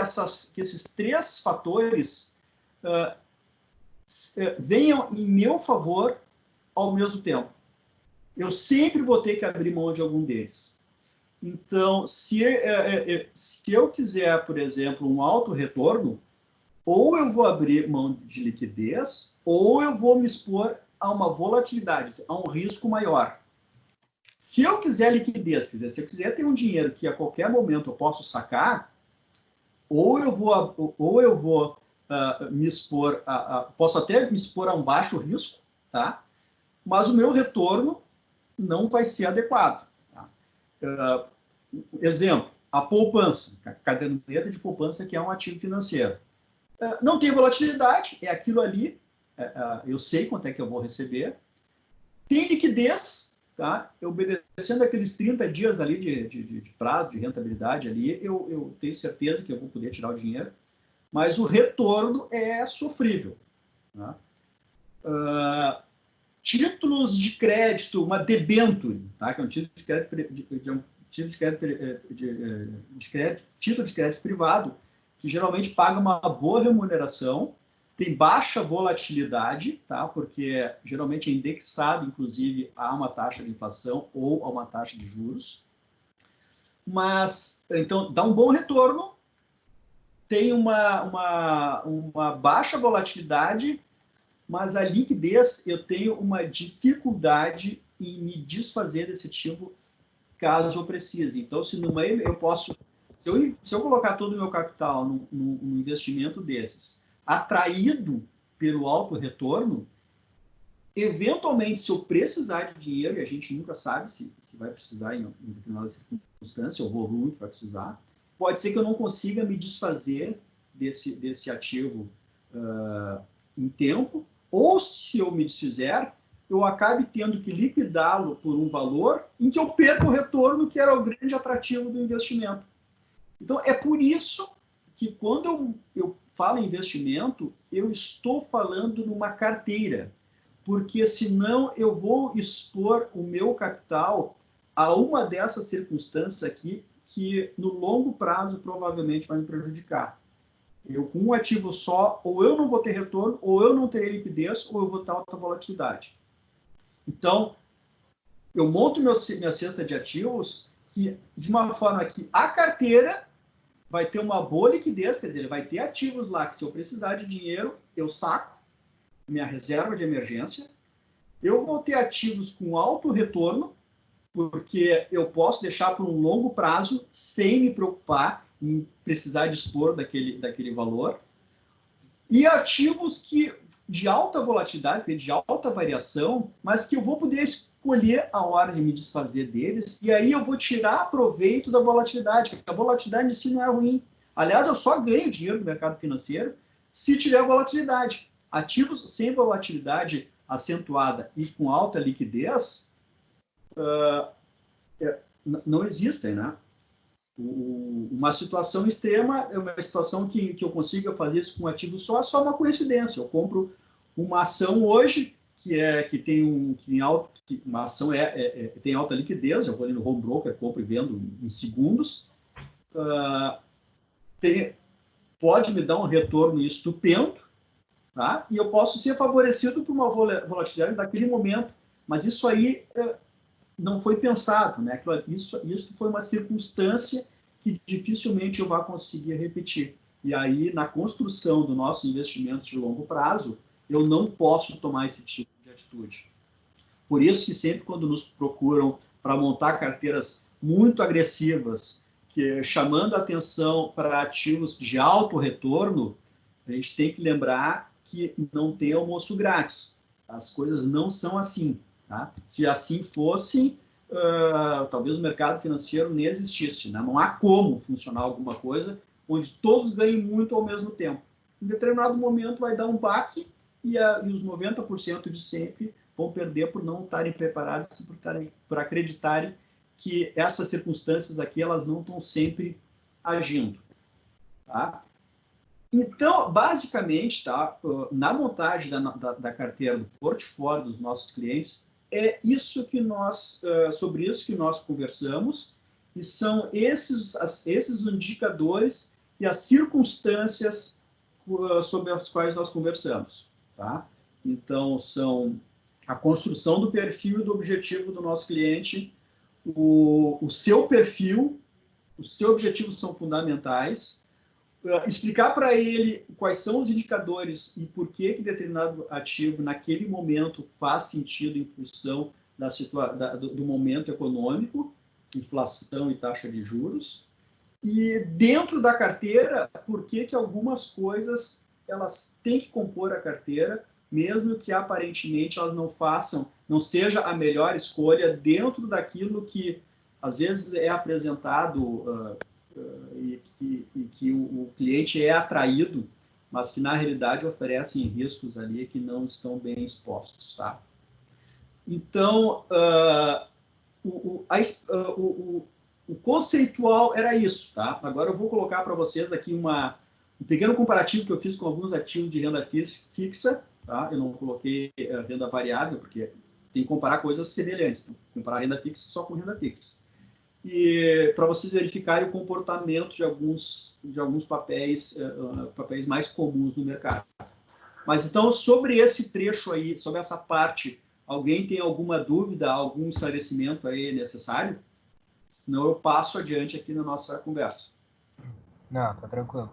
esses 3 fatores venham em meu favor ao mesmo tempo. Eu sempre vou ter que abrir mão de algum deles. Então, se eu quiser, por exemplo, um alto retorno, ou eu vou abrir mão de liquidez, ou eu vou me expor a uma volatilidade, a um risco maior. Se eu quiser liquidez, se eu quiser ter um dinheiro que a qualquer momento eu posso sacar, ou eu vou me expor posso até me expor a um baixo risco, tá? Mas o meu retorno não vai ser adequado. Tá? Exemplo, a poupança, a caderneta de poupança, que é um ativo financeiro. Não tem volatilidade, é aquilo ali, eu sei quanto é que eu vou receber. Tem liquidez, tá? Obedecendo aqueles 30 dias ali de prazo, de rentabilidade ali, eu tenho certeza que eu vou poder tirar o dinheiro, mas o retorno é sofrível. Tá? Títulos de crédito, uma debenture, tá? Que é um título de crédito privado, que geralmente paga uma boa remuneração, tem baixa volatilidade, tá? Porque geralmente é indexado, inclusive, a uma taxa de inflação ou a uma taxa de juros. Mas, então, dá um bom retorno, tem uma baixa volatilidade, mas a liquidez, eu tenho uma dificuldade em me desfazer desse ativo caso eu precise. Então, se no meio eu posso... Se eu colocar todo o meu capital num investimento desses, atraído pelo alto retorno, eventualmente, se eu precisar de dinheiro, e a gente nunca sabe se vai precisar em determinada circunstância, o volume que vai precisar, pode ser que eu não consiga me desfazer desse ativo em tempo, ou se eu me desfizer, eu acabe tendo que liquidá-lo por um valor em que eu perco o retorno, que era o grande atrativo do investimento. Então, é por isso que quando eu falo em investimento, eu estou falando numa carteira, porque senão eu vou expor o meu capital a uma dessas circunstâncias aqui, que no longo prazo provavelmente vai me prejudicar. Eu, com um ativo só, ou eu não vou ter retorno, ou eu não terei liquidez, ou eu vou ter alta volatilidade. Então, eu monto minha cesta de ativos de uma forma que a carteira vai ter uma boa liquidez, quer dizer, vai ter ativos lá que, se eu precisar de dinheiro, eu saco minha reserva de emergência. Eu vou ter ativos com alto retorno, porque eu posso deixar por um longo prazo sem me preocupar em precisar dispor daquele valor. E ativos de alta volatilidade, de alta variação, mas que eu vou poder escolher a hora de me desfazer deles, e aí eu vou tirar proveito da volatilidade, porque a volatilidade em si não é ruim. Aliás, eu só ganho dinheiro no mercado financeiro se tiver volatilidade. Ativos sem volatilidade acentuada e com alta liquidez não existem, né? Uma situação extrema é uma situação que eu consiga fazer isso com um ativo só uma coincidência. Eu compro uma ação hoje que tem uma ação tem alta liquidez, eu vou ali no home broker, compro e vendo em segundos, pode me dar um retorno estupendo, tá? E eu posso ser favorecido por uma volatilidade daquele momento, mas isso aí não foi pensado, né? Isso foi uma circunstância que dificilmente eu vou conseguir repetir. E aí, na construção dos nossos investimentos de longo prazo, eu não posso tomar esse tipo de atitude. Por isso que sempre quando nos procuram para montar carteiras muito agressivas, chamando a atenção para ativos de alto retorno, a gente tem que lembrar que não tem almoço grátis. As coisas não são assim. Tá? Se assim fosse, talvez o mercado financeiro nem existisse. Né? Não há como funcionar alguma coisa onde todos ganhem muito ao mesmo tempo. Em determinado momento vai dar um baque e os 90% de sempre vão perder por não estarem preparados, por acreditarem que essas circunstâncias aqui elas não estão sempre agindo. Tá? Então, basicamente, tá, na montagem da carteira do portfólio dos nossos clientes, é isso que sobre isso que nós conversamos, e são esses indicadores e as circunstâncias sobre as quais nós conversamos. Tá? Então, são a construção do perfil e do objetivo do nosso cliente, o seu perfil, os seus objetivos são fundamentais, explicar para ele quais são os indicadores e por que determinado ativo naquele momento faz sentido em função do momento econômico, inflação e taxa de juros, e dentro da carteira, por que algumas coisas elas têm que compor a carteira, mesmo que aparentemente elas não façam não seja a melhor escolha dentro daquilo que, às vezes, é apresentado e que o cliente é atraído, mas que, na realidade, oferecem riscos ali que não estão bem expostos, tá? Então, o conceitual era isso, tá? Agora eu vou colocar para vocês aqui um pequeno comparativo que eu fiz com alguns ativos de renda fixa, tá? Eu não coloquei renda variável, porque tem que comparar coisas semelhantes. Então, comparar renda fixa só com renda fixa. E para vocês verificarem o comportamento de alguns papéis mais comuns no mercado. Mas então, sobre esse trecho aí, sobre essa parte, alguém tem alguma dúvida, algum esclarecimento aí necessário? Senão eu passo adiante aqui na nossa conversa. Não, tá tranquilo.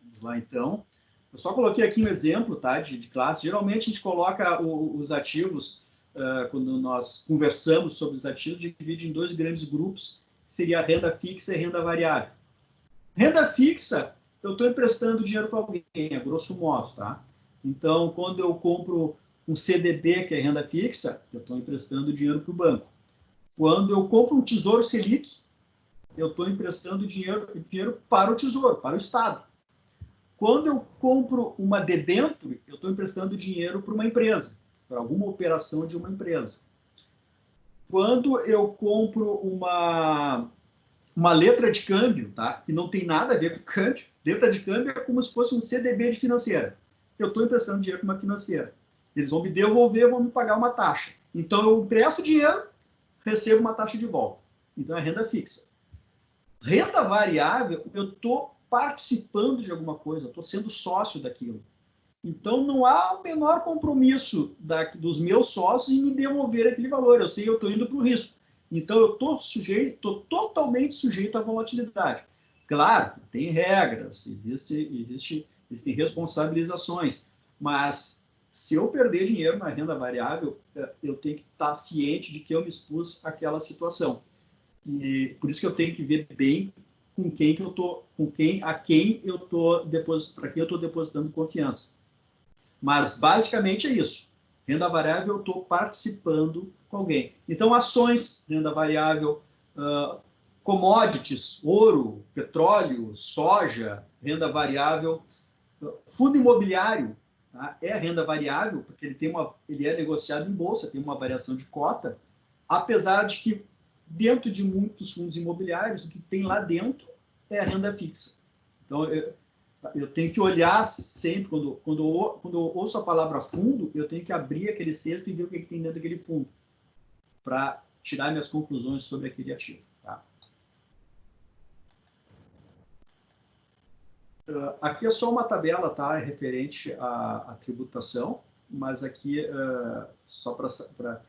Vamos lá, então. Eu só coloquei aqui um exemplo, tá, de classe. Geralmente a gente coloca os ativos, quando nós conversamos sobre os ativos, divide em dois grandes grupos, que seria a renda fixa e renda variável. Renda fixa, eu estou emprestando dinheiro para alguém, a grosso modo, tá? Então, quando eu compro um CDB, que é renda fixa, eu estou emprestando dinheiro para o banco. Quando eu compro um Tesouro Selic, eu estou emprestando dinheiro para o Tesouro, para o Estado. Quando eu compro uma debênture, eu estou emprestando dinheiro para uma empresa, para alguma operação de uma empresa. Quando eu compro uma letra de câmbio, tá? Que não tem nada a ver com câmbio, letra de câmbio é como se fosse um CDB de financeira. Eu estou emprestando dinheiro para uma financeira. Eles vão me devolver, vão me pagar uma taxa. Então, eu empresto dinheiro, recebo uma taxa de volta. Então, é renda fixa. Renda variável, eu estou participando de alguma coisa, estou sendo sócio daquilo. Então, não há o menor compromisso dos meus sócios em me devolver aquele valor. Eu sei que eu estou indo para o risco. Então, eu estou totalmente sujeito à volatilidade. Claro, tem regras, existem responsabilizações, mas se eu perder dinheiro na renda variável, eu tenho que estar ciente de que eu me expus àquela situação. E por isso que eu tenho que ver bem para quem eu estou depositando confiança. Mas basicamente é isso. Renda variável, eu estou participando com alguém. Então, ações, renda variável, commodities, ouro, petróleo, soja, renda variável, fundo imobiliário, tá? É renda variável, porque ele é negociado em bolsa, tem uma variação de cota, apesar de que dentro de muitos fundos imobiliários, o que tem lá dentro é a renda fixa. Então, eu tenho que olhar sempre, quando eu ouço a palavra fundo, eu tenho que abrir aquele cesto e ver o que tem dentro daquele fundo, para tirar minhas conclusões sobre aquele ativo. Tá? Aqui é só uma tabela, tá? Referente à tributação, mas aqui só para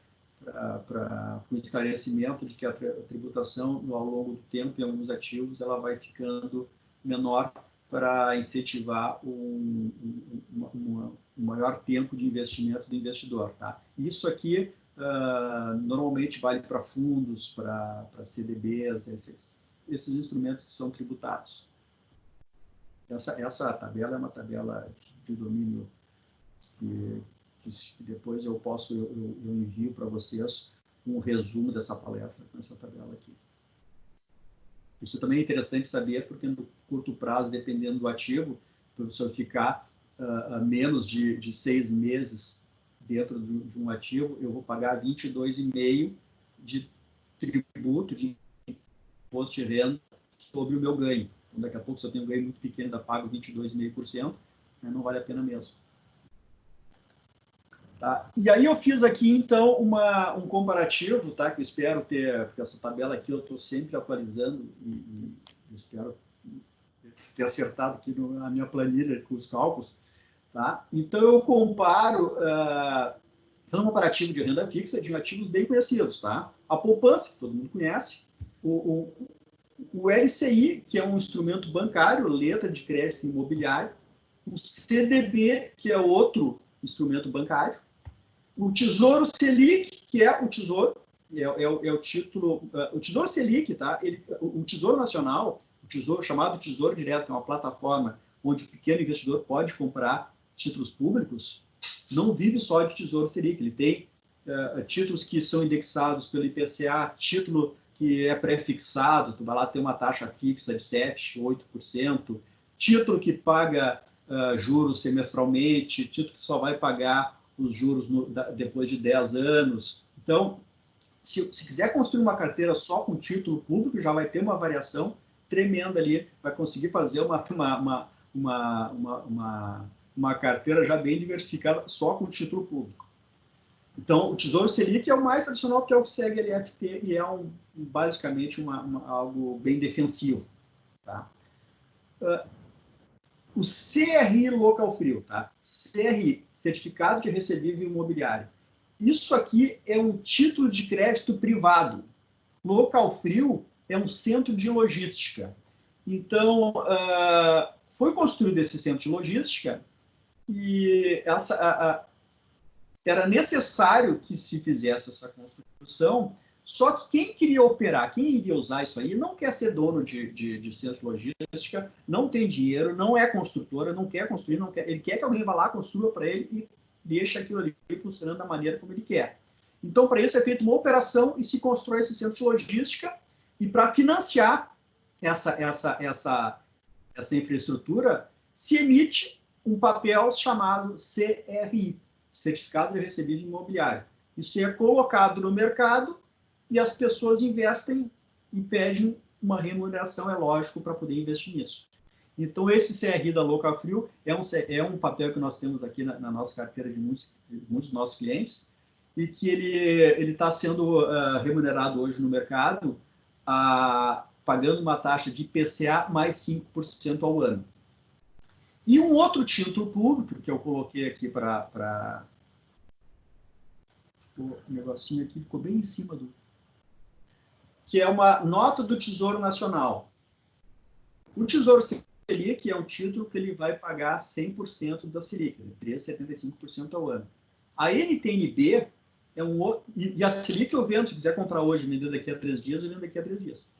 o esclarecimento de que a tributação, ao longo do tempo, em alguns ativos, ela vai ficando menor para incentivar um maior tempo de investimento do investidor. Tá? Isso aqui normalmente vale para fundos, para CDBs, esses instrumentos que são tributados. Essa tabela é uma tabela de domínio que depois eu envio para vocês um resumo dessa palestra com essa tabela aqui. Isso também é interessante saber, porque no curto prazo, dependendo do ativo, o professor ficar menos de 6 meses dentro de um ativo, eu vou pagar 22,5% de tributo, de imposto de renda sobre o meu ganho. Então, daqui a pouco, se eu tenho um ganho muito pequeno, ainda pago 22,5%, né, não vale a pena mesmo. Tá? E aí eu fiz aqui, então, um comparativo, tá? Que eu espero ter, porque essa tabela aqui eu estou sempre atualizando e espero ter acertado aqui na minha planilha com os cálculos. Tá? Então, eu comparo um comparativo de renda fixa de ativos bem conhecidos. Tá? A poupança, que todo mundo conhece, o LCI, que é um instrumento bancário, letra de crédito imobiliário, o CDB, que é outro instrumento bancário, o Tesouro Selic, que é o Tesouro, é o título, o Tesouro Selic, tá? O Tesouro Nacional, chamado Tesouro Direto, que é uma plataforma onde o pequeno investidor pode comprar títulos públicos, não vive só de Tesouro Selic, ele tem títulos que são indexados pelo IPCA, título que é pré-fixado, tu vai lá ter uma taxa fixa de 7%, 8%, título que paga juros semestralmente, título que só vai pagar os juros depois de 10 anos. Então, se quiser construir uma carteira só com título público, já vai ter uma variação tremenda ali, vai conseguir fazer uma carteira já bem diversificada só com título público. Então, o Tesouro Selic é o mais tradicional, porque é o que segue a LFT e é basicamente algo bem defensivo. Tá? O CRI Local Frio, tá? CRI, Certificado de Recebível Imobiliário. Isso aqui é um título de crédito privado. Local Frio é um centro de logística. Então, foi construído esse centro de logística e era necessário que se fizesse essa construção, só que quem queria operar, quem iria usar isso aí, não quer ser dono de centro de logística, não tem dinheiro, não é construtora, não quer construir, ele quer que alguém vá lá, construa para ele e deixe aquilo ali funcionando da maneira como ele quer. Então, para isso é feita uma operação e se constrói esse centro de logística, e para financiar essa infraestrutura, se emite um papel chamado CRI, Certificado de Recebível Imobiliário. Isso é colocado no mercado e as pessoas investem e pedem uma remuneração, é lógico, para poder investir nisso. Então, esse CRI da Local Frio é um papel que nós temos aqui na nossa carteira de muitos dos nossos clientes e que ele está sendo remunerado hoje no mercado pagando uma taxa de IPCA mais 5% ao ano. E um outro título público que eu coloquei aqui para... O negocinho aqui ficou bem em cima do... Que é uma nota do Tesouro Nacional. O Tesouro Selic é um título que ele vai pagar 100% da Selic, 3,75% ao ano. A NTNB é um outro... E a Selic eu vendo, se quiser comprar hoje e vender daqui a 3 dias, eu vendo daqui a 3 dias.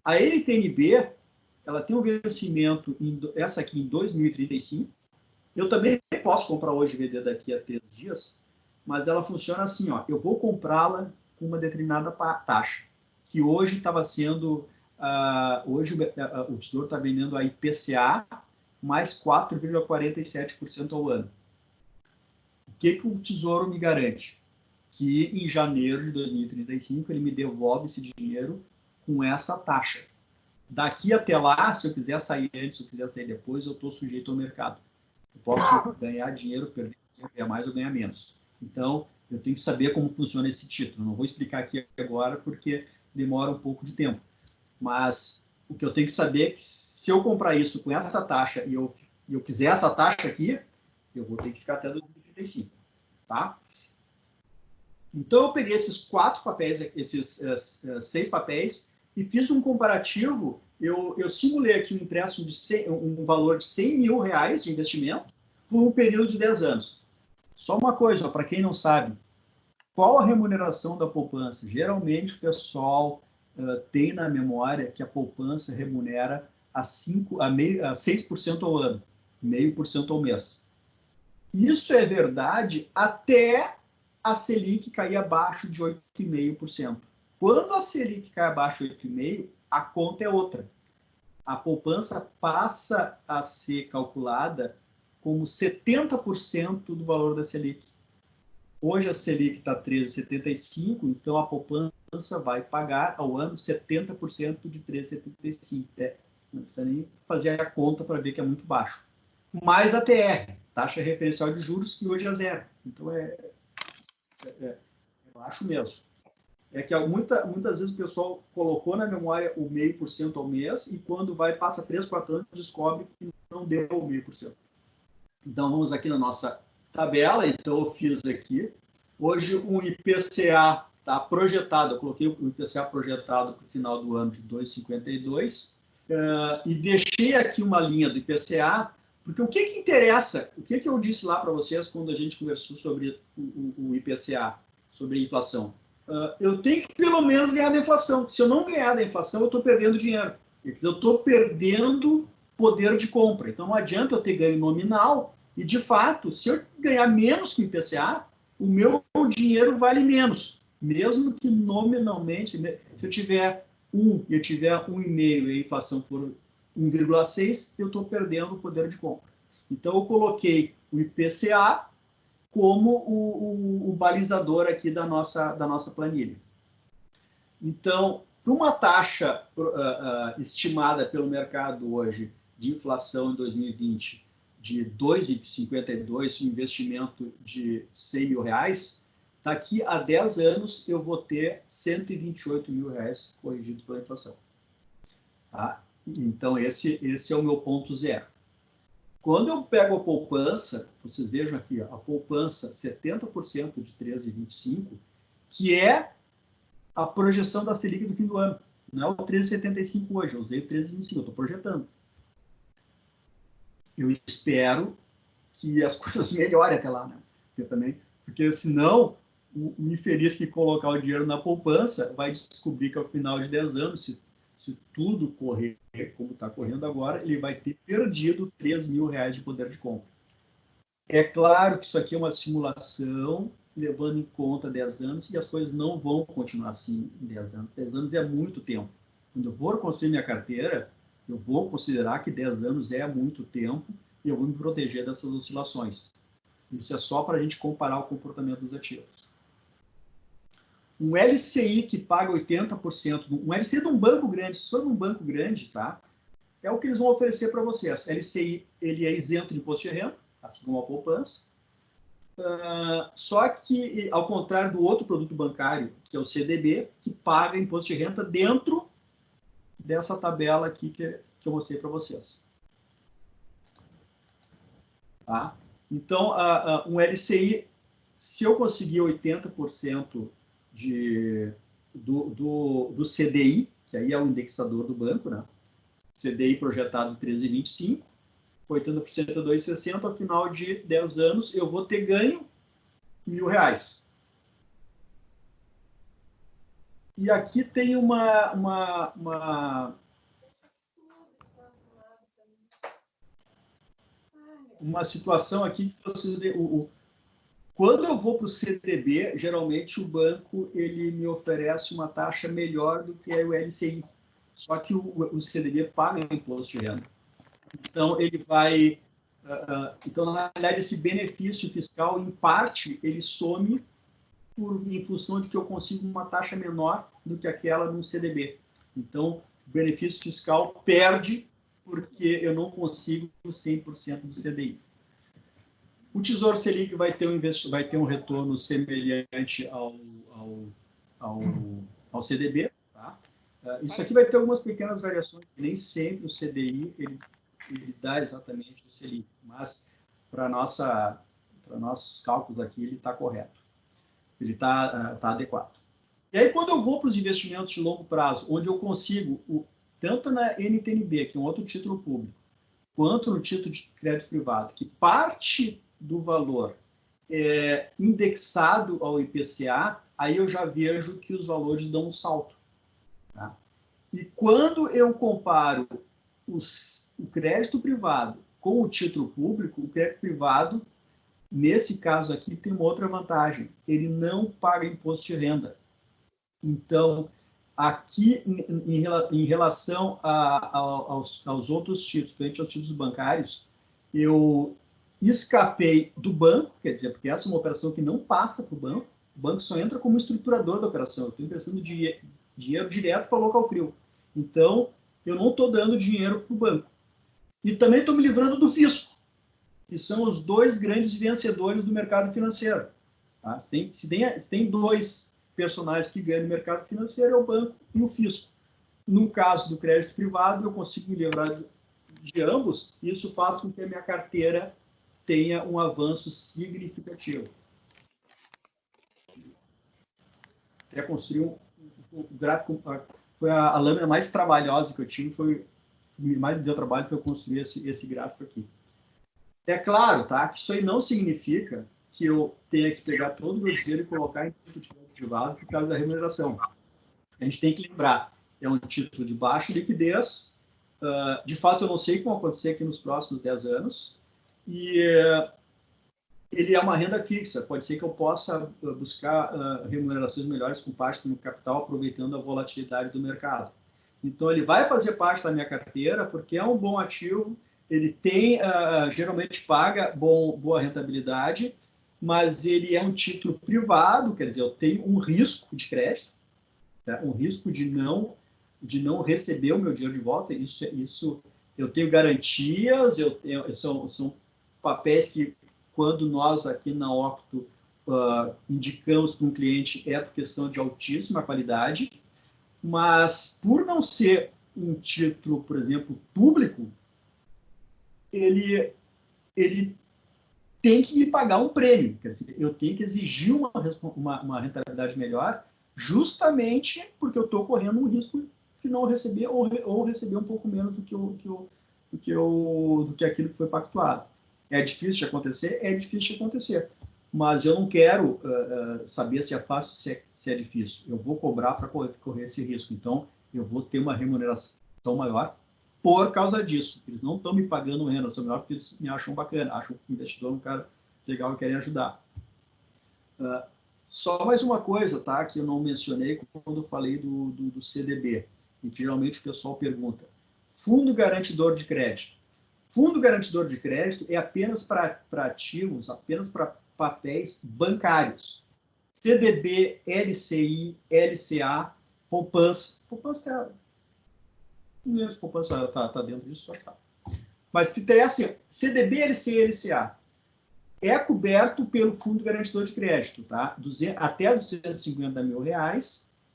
A NTNB, ela tem um vencimento, essa aqui em 2035. Eu também posso comprar hoje e vender daqui a 3 dias, mas ela funciona assim, ó, eu vou comprá-la com uma determinada taxa, que hoje estava sendo, hoje o Tesouro está vendendo a IPCA mais 4,47% ao ano. O que o Tesouro me garante? Que em janeiro de 2035 ele me devolve esse dinheiro com essa taxa. Daqui até lá, se eu quiser sair antes, se eu quiser sair depois, eu estou sujeito ao mercado. Eu posso ganhar dinheiro, perder dinheiro, ganhar mais ou ganhar menos. Então, eu tenho que saber como funciona esse título. Não vou explicar aqui agora, porque demora um pouco de tempo. Mas o que eu tenho que saber é que se eu comprar isso com essa taxa e eu quiser essa taxa aqui, eu vou ter que ficar até 2035. Tá? Então, eu peguei esses 4 papéis, esses 6 papéis, e fiz um comparativo. Eu simulei aqui um empréstimo de um valor de R$100 mil de investimento por um período de 10 anos. Só uma coisa, para quem não sabe, qual a remuneração da poupança? Geralmente o pessoal tem na memória que a poupança remunera a 6% ao ano, 0,5% ao mês. Isso é verdade até a Selic cair abaixo de 8,5%. Quando a Selic cai abaixo de 8,5%, a conta é outra. A poupança passa a ser calculada como 70% do valor da Selic. Hoje a Selic está 13,75%, então a poupança vai pagar ao ano 70% de 13,75%. Não precisa nem fazer a conta para ver que é muito baixo. Mais a TR, taxa referencial de juros, que hoje é 0. Então é baixo mesmo. É que muitas vezes o pessoal colocou na memória o 0,5% ao mês e quando passa 3, 4 anos, descobre que não deu o 0,5%. Então, vamos aqui na nossa tabela. Então, eu fiz aqui. Hoje, um IPCA está projetado. Eu coloquei o IPCA projetado para o final do ano de 2,52. E deixei aqui uma linha do IPCA, porque o que interessa? O que eu disse lá para vocês quando a gente conversou sobre o IPCA, sobre a inflação? Eu tenho que, pelo menos, ganhar da inflação. Se eu não ganhar da inflação, eu estou perdendo dinheiro. Eu estou perdendo poder de compra. Então, não adianta eu ter ganho nominal E, de fato, se eu ganhar menos que o IPCA, o meu dinheiro vale menos. Mesmo que nominalmente, se eu tiver 1 e eu tiver 1,5 e a inflação for 1,6, eu estou perdendo o poder de compra. Então, eu coloquei o IPCA como o balizador aqui da nossa planilha. Então, para uma taxa estimada pelo mercado hoje de inflação em 2020 de 2,52, um investimento de R$100 mil, daqui a 10 anos eu vou ter R$128 mil corrigido pela inflação. Tá? Então, esse é o meu ponto zero. Quando eu pego a poupança, vocês vejam aqui, ó, a poupança 70% de 13,25, que é a projeção da Selic do fim do ano. Não é o 13,75 hoje, eu usei o 13,25, eu estou projetando. Eu espero que as coisas melhorem até lá, né? Porque senão, o infeliz que colocar o dinheiro na poupança vai descobrir que ao final de 10 anos, se tudo correr como está correndo agora, ele vai ter perdido R$3 mil de poder de compra. É claro que isso aqui é uma simulação, levando em conta 10 anos, e as coisas não vão continuar assim em 10 anos. 10 anos é muito tempo. Quando eu for construir minha carteira, eu vou considerar que 10 anos é muito tempo e eu vou me proteger dessas oscilações. Isso é só para a gente comparar o comportamento dos ativos. Um LCI que paga 80%, um LCI de um banco grande, se for de um banco grande, tá? É o que eles vão oferecer para vocês. LCI, ele é isento de imposto de renda, assim como a poupança. Só que, ao contrário do outro produto bancário, que é o CDB, que paga imposto de renda dentro dessa tabela aqui que eu mostrei para vocês. Tá? Então, um LCI, se eu conseguir 80% do CDI, que aí é o indexador do banco, né? CDI projetado 13,25, 80% é 2,60, ao final de 10 anos eu vou ter ganho R$1.000. E aqui tem uma situação aqui que vocês... Quando eu vou para o CDB, geralmente o banco ele me oferece uma taxa melhor do que o LCI. Só que o CDB paga imposto de renda. Então, ele vai... então, na realidade, esse benefício fiscal, em parte, ele some em função de que eu consigo uma taxa menor do que aquela no CDB. Então, o benefício fiscal perde porque eu não consigo 100% do CDI. O Tesouro Selic vai ter um retorno semelhante ao CDB. Tá? Isso aqui vai ter algumas pequenas variações, nem sempre o CDI ele dá exatamente o Selic, mas para nossos cálculos aqui ele está correto, ele está adequado. E aí quando eu vou para os investimentos de longo prazo, onde eu consigo, tanto na NTNB, que é um outro título público, quanto no título de crédito privado, que parte do valor é indexado ao IPCA, aí eu já vejo que os valores dão um salto. Tá? E quando eu comparo o crédito privado com o título público, o crédito privado, nesse caso aqui, tem uma outra vantagem. Ele não paga imposto de renda. Então, aqui, em relação aos outros títulos, frente aos títulos bancários, eu escapei do banco, quer dizer, porque essa é uma operação que não passa para o banco só entra como estruturador da operação. Eu estou emprestando dinheiro direto para o local frio. Então, eu não estou dando dinheiro para o banco. E também estou me livrando do fisco, que são os dois grandes vencedores do mercado financeiro. Tá? Se tem dois personagens que ganham no mercado financeiro, é o banco e o fisco. No caso do crédito privado, eu consigo me livrar de ambos, e isso faz com que a minha carteira tenha um avanço significativo. Até construir um gráfico, foi a lâmina mais trabalhosa que eu tive, mais me deu trabalho foi construir esse gráfico aqui. É claro, tá, que isso aí não significa que eu tenha que pegar todo o meu dinheiro e colocar em título de crédito privado por causa da remuneração. A gente tem que lembrar, é um título de baixa liquidez, de fato eu não sei o que vai acontecer aqui nos próximos 10 anos, e ele é uma renda fixa. Pode ser que eu possa buscar remunerações melhores com parte do meu capital, aproveitando a volatilidade do mercado. Então, ele vai fazer parte da minha carteira porque é um bom ativo, ele tem, geralmente paga boa rentabilidade, mas ele é um título privado, quer dizer, eu tenho um risco de crédito, tá? Um risco de não receber o meu dinheiro de volta. Isso eu tenho garantias, são papéis que, quando nós aqui na Octo indicamos para um cliente, é porque são de altíssima qualidade, mas por não ser um título, por exemplo, público, ele tem que me pagar um prêmio. Quer dizer, eu tenho que exigir uma rentabilidade melhor, justamente porque eu estou correndo um risco de não receber ou receber um pouco menos do que aquilo que foi pactuado. É difícil de acontecer? É difícil de acontecer. Mas eu não quero saber se é fácil, se é difícil. Eu vou cobrar para correr esse risco. Então, eu vou ter uma remuneração maior por causa disso. Eles não estão me pagando uma remuneração maior porque eles me acham bacana, acham que o investidor é um cara legal e querem ajudar. Só mais uma coisa, tá, que eu não mencionei quando eu falei do CDB, e que geralmente o pessoal pergunta. Fundo garantidor de crédito. Fundo garantidor de crédito é apenas para ativos, apenas para papéis bancários. CDB, LCI, LCA, poupança. Poupança está dentro disso, só que tá. Mas é assim, CDB, LCI, LCA é coberto pelo Fundo Garantidor de Crédito, tá? Até R$250 mil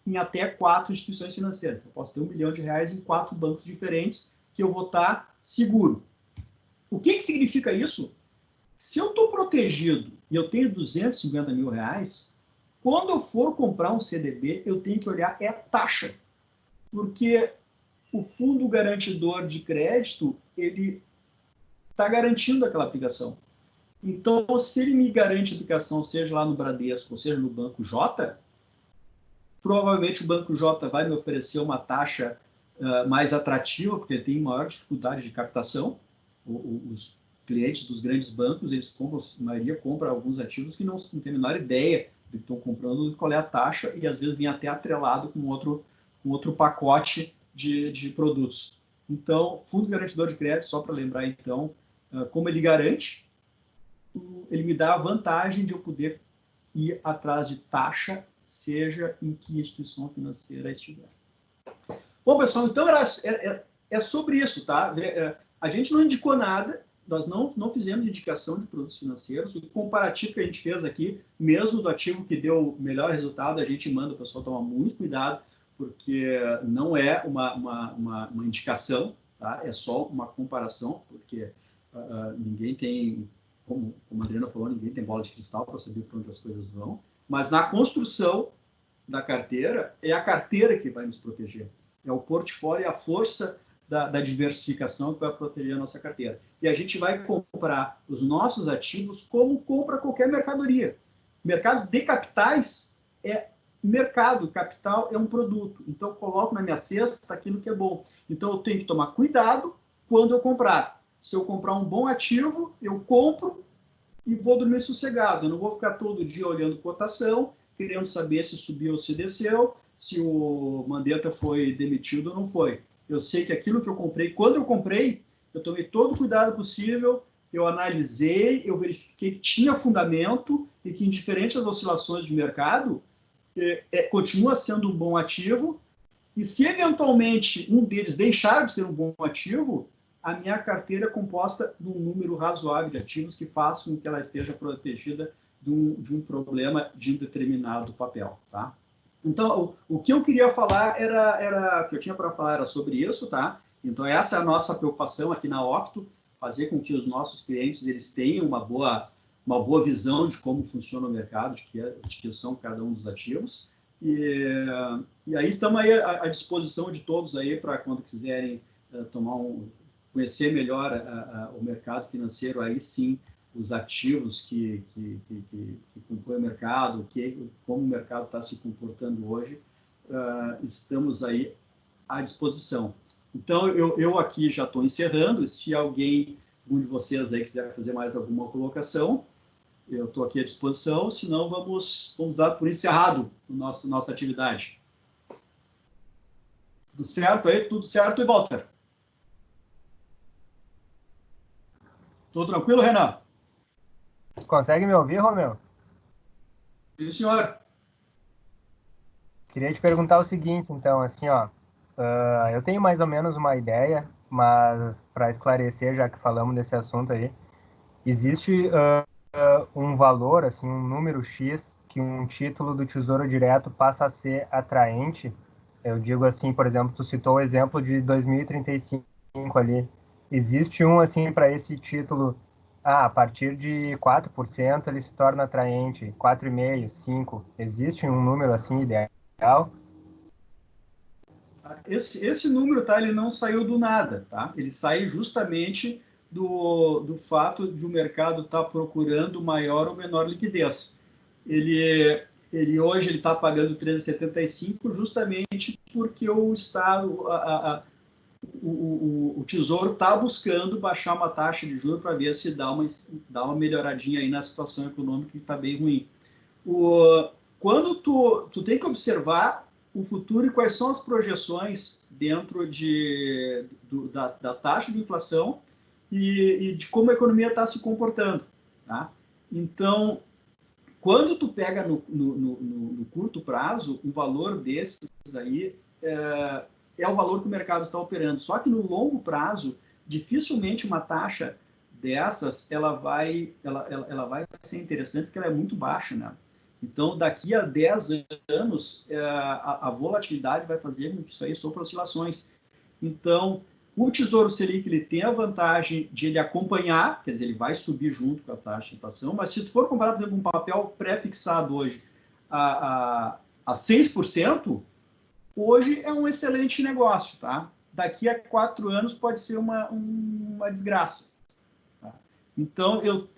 em até 4 instituições financeiras. Eu posso ter R$1 milhão em 4 bancos diferentes que eu vou estar seguro. O que significa isso? Se eu estou protegido e eu tenho R$250 mil, quando eu for comprar um CDB, eu tenho que olhar taxa. Porque o Fundo Garantidor de Crédito, ele está garantindo aquela aplicação. Então, se ele me garante a aplicação, seja lá no Bradesco, ou seja no Banco J, provavelmente o Banco J vai me oferecer uma taxa mais atrativa, porque ele tem maior dificuldade de captação. Os clientes dos grandes bancos, eles compram, a maioria compra alguns ativos que não tem a menor ideia do que estão comprando, qual é a taxa, e às vezes vem até atrelado com outro pacote de produtos. Então, Fundo Garantidor de Crédito, só para lembrar então, como ele garante, ele me dá a vantagem de eu poder ir atrás de taxa, seja em que instituição financeira estiver. Bom, pessoal, então é sobre isso, tá? A gente não indicou nada, nós não fizemos indicação de produtos financeiros. O comparativo que a gente fez aqui, mesmo do ativo que deu melhor resultado, a gente manda o pessoal tomar muito cuidado, porque não é uma indicação, tá? É só uma comparação, porque ninguém tem, como a Adriana falou, ninguém tem bola de cristal para saber para onde as coisas vão. Mas na construção da carteira, é a carteira que vai nos proteger. É o portfólio e a força da diversificação que vai proteger a nossa carteira. E a gente vai comprar os nossos ativos como compra qualquer mercadoria. Mercado de capitais é mercado, capital é um produto. Então, eu coloco na minha cesta aquilo que é bom. Então, eu tenho que tomar cuidado quando eu comprar. Se eu comprar um bom ativo, eu compro e vou dormir sossegado. Eu não vou ficar todo dia olhando cotação, querendo saber se subiu ou se desceu, se o Mandetta foi demitido ou não foi. Eu sei que aquilo que eu comprei, quando eu comprei, eu tomei todo o cuidado possível, eu analisei, eu verifiquei que tinha fundamento e que, indiferente das oscilações de mercado, continua sendo um bom ativo. E se, eventualmente, um deles deixar de ser um bom ativo, a minha carteira é composta de um número razoável de ativos que façam com que ela esteja protegida de um problema de um determinado papel, tá? Então, o que eu queria falar o que eu tinha para falar era sobre isso, tá? Então, essa é a nossa preocupação aqui na Octo, fazer com que os nossos clientes eles tenham uma boa visão de como funciona o mercado, de que são cada um dos ativos. E aí estamos aí à disposição de todos aí para quando quiserem conhecer melhor o mercado financeiro, aí sim, os ativos que compõem o mercado, como o mercado está se comportando hoje, estamos aí à disposição. Então, eu aqui já estou encerrando. Se alguém algum de vocês aí quiser fazer mais alguma colocação, eu estou aqui à disposição, senão vamos dar por encerrado nossa atividade. Tudo certo aí? Tudo certo, e Walter? Tudo tranquilo, Renan? Consegue me ouvir, Romeu? Sim, senhor. Queria te perguntar o seguinte, então, assim, ó, eu tenho mais ou menos uma ideia, mas para esclarecer, já que falamos desse assunto aí, existe um valor, assim, um número X, que um título do Tesouro Direto passa a ser atraente. Eu digo assim, por exemplo, tu citou o exemplo de 2035 ali. Existe assim, para esse título, a partir de 4% ele se torna atraente, 4,5%, 5%. Existe um número assim ideal? Esse número, tá, ele não saiu do nada, tá? Ele sai justamente do fato de o mercado estar procurando maior ou menor liquidez. Ele hoje está pagando 13,75 justamente porque o Estado, o Tesouro está buscando baixar uma taxa de juros para ver se dá uma melhoradinha aí na situação econômica que está bem ruim. Quando tu tem que observar o futuro e quais são as projeções dentro da taxa de inflação e de como a economia está se comportando, tá? Então, quando tu pega no curto prazo, um valor desses aí é o valor que o mercado está operando. Só que no longo prazo, dificilmente uma taxa dessas ela vai ser interessante porque ela é muito baixa, né? Então, daqui a 10 anos, a volatilidade vai fazer com que isso aí sofra oscilações. Então, o Tesouro Selic ele tem a vantagem de ele acompanhar, quer dizer, ele vai subir junto com a taxa de inflação, mas se tu for comparar, por exemplo, um papel pré-fixado hoje a 6%, hoje é um excelente negócio, tá? Daqui a 4 anos pode ser uma desgraça. Tá? Então, eu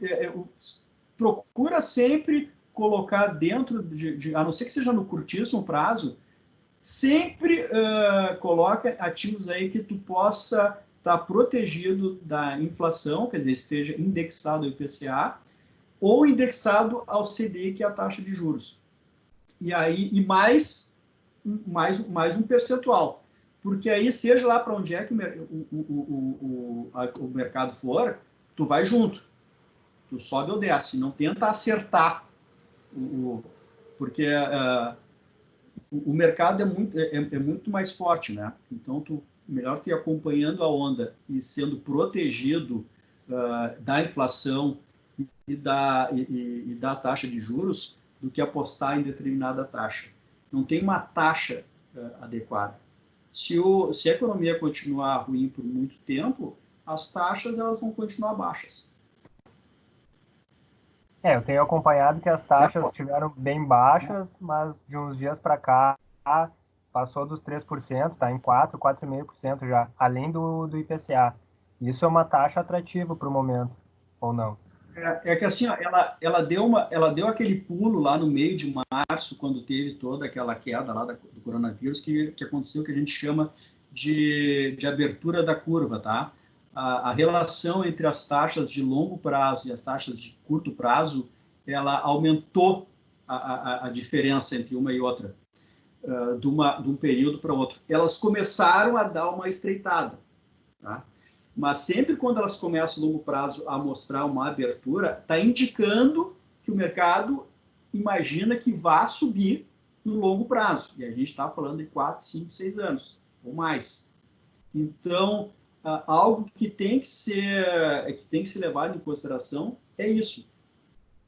procura sempre colocar dentro a não ser que seja no curtíssimo prazo, sempre coloca ativos aí que tu possa estar protegido da inflação, quer dizer, esteja indexado ao IPCA ou indexado ao CDI, que é a taxa de juros. E aí, mais um percentual. Porque aí, seja lá para onde é que o mercado for, tu vai junto. Tu sobe ou desce, não tenta acertar. Porque o mercado é muito mais forte, né? Então, melhor tu ir acompanhando a onda e sendo protegido da inflação e da taxa de juros do que apostar em determinada taxa. Não tem uma taxa adequada. Se a economia continuar ruim por muito tempo, as taxas elas vão continuar baixas. Eu tenho acompanhado que as taxas estiveram bem baixas, mas de uns dias para cá passou dos 3%, está em 4%, 4,5% já, além do IPCA. Isso é uma taxa atrativa para o momento, ou não? É que assim, ó, ela deu aquele pulo lá no meio de março, quando teve toda aquela queda lá do coronavírus, que aconteceu, que a gente chama de abertura da curva, tá? A relação entre as taxas de longo prazo e as taxas de curto prazo, ela aumentou a diferença entre uma e outra, de um período para outro. Elas começaram a dar uma estreitada, tá? Mas sempre quando elas começam a longo prazo a mostrar uma abertura, está indicando que o mercado imagina que vá subir no longo prazo. E a gente está falando de 4, 5, 6 anos ou mais. Então, algo que tem que ser levado em consideração é isso.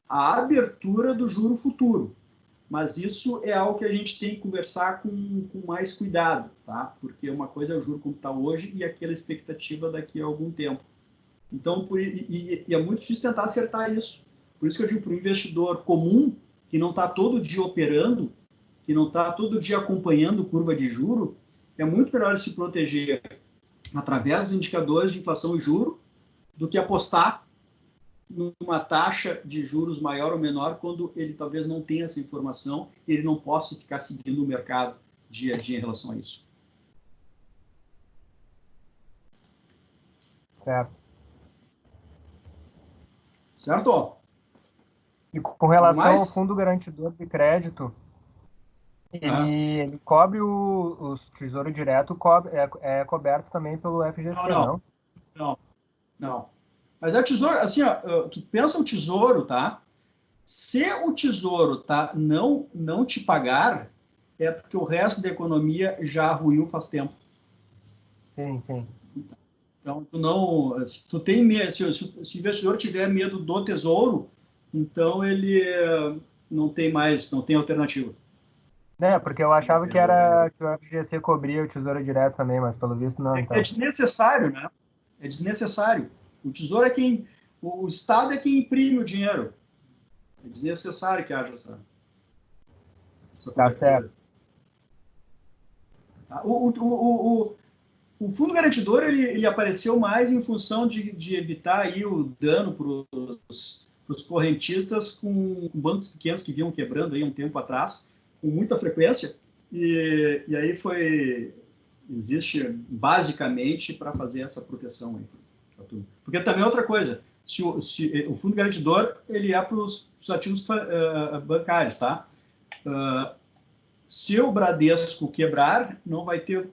A abertura do juro futuro. Mas isso é algo que a gente tem que conversar com mais cuidado, tá? Porque uma coisa é o juro como está hoje e aquela expectativa daqui a algum tempo. Então, é muito difícil tentar acertar isso. Por isso que eu digo para o investidor comum, que não está todo dia operando, que não está todo dia acompanhando curva de juro, é muito melhor ele se proteger através dos indicadores de inflação e juro do que apostar numa taxa de juros maior ou menor quando ele talvez não tenha essa informação e ele não possa ficar seguindo o mercado dia a dia em relação a isso. Certo. Certo? E com relação Mais? ao Fundo Garantidor de Crédito, ele cobre os Tesouro Direto, é coberto também pelo FGC, não? Não. Mas é o Tesouro, assim, ó, tu pensa o Tesouro, tá? Se o Tesouro não te pagar, é porque o resto da economia já ruiu faz tempo. Sim. Então, tu não, se tu tem medo, se o investidor tiver medo do Tesouro, então ele não tem alternativa. Porque eu achava que o FGC cobria o Tesouro Direto também, mas pelo visto não, então. É desnecessário, né? É desnecessário. O Tesouro é quem, o Estado é quem imprime o dinheiro. É desnecessário que haja essa Tá certo. O Fundo Garantidor ele apareceu mais em função de evitar aí o dano para os correntistas com bancos pequenos que vinham quebrando aí um tempo atrás, com muita frequência, e aí existe basicamente para fazer essa proteção aí. Porque também é outra coisa, se o Fundo Garantidor ele é para os ativos bancários, tá? Se o Bradesco quebrar, não vai ter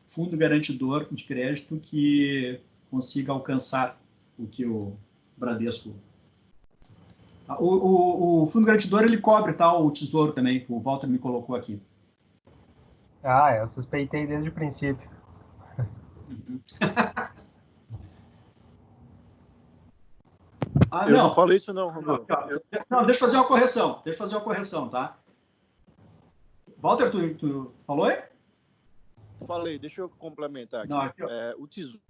fundo garantidor de crédito que consiga alcançar o que o Bradesco. O fundo garantidor ele cobre, tá, o Tesouro também, o Walter me colocou aqui. Eu suspeitei desde o princípio. Eu não falei isso não, Romeu. Não, deixa eu fazer uma correção, tá? Walter, tu falou aí? Falei, deixa eu complementar aqui. Não, aqui o Tesouro,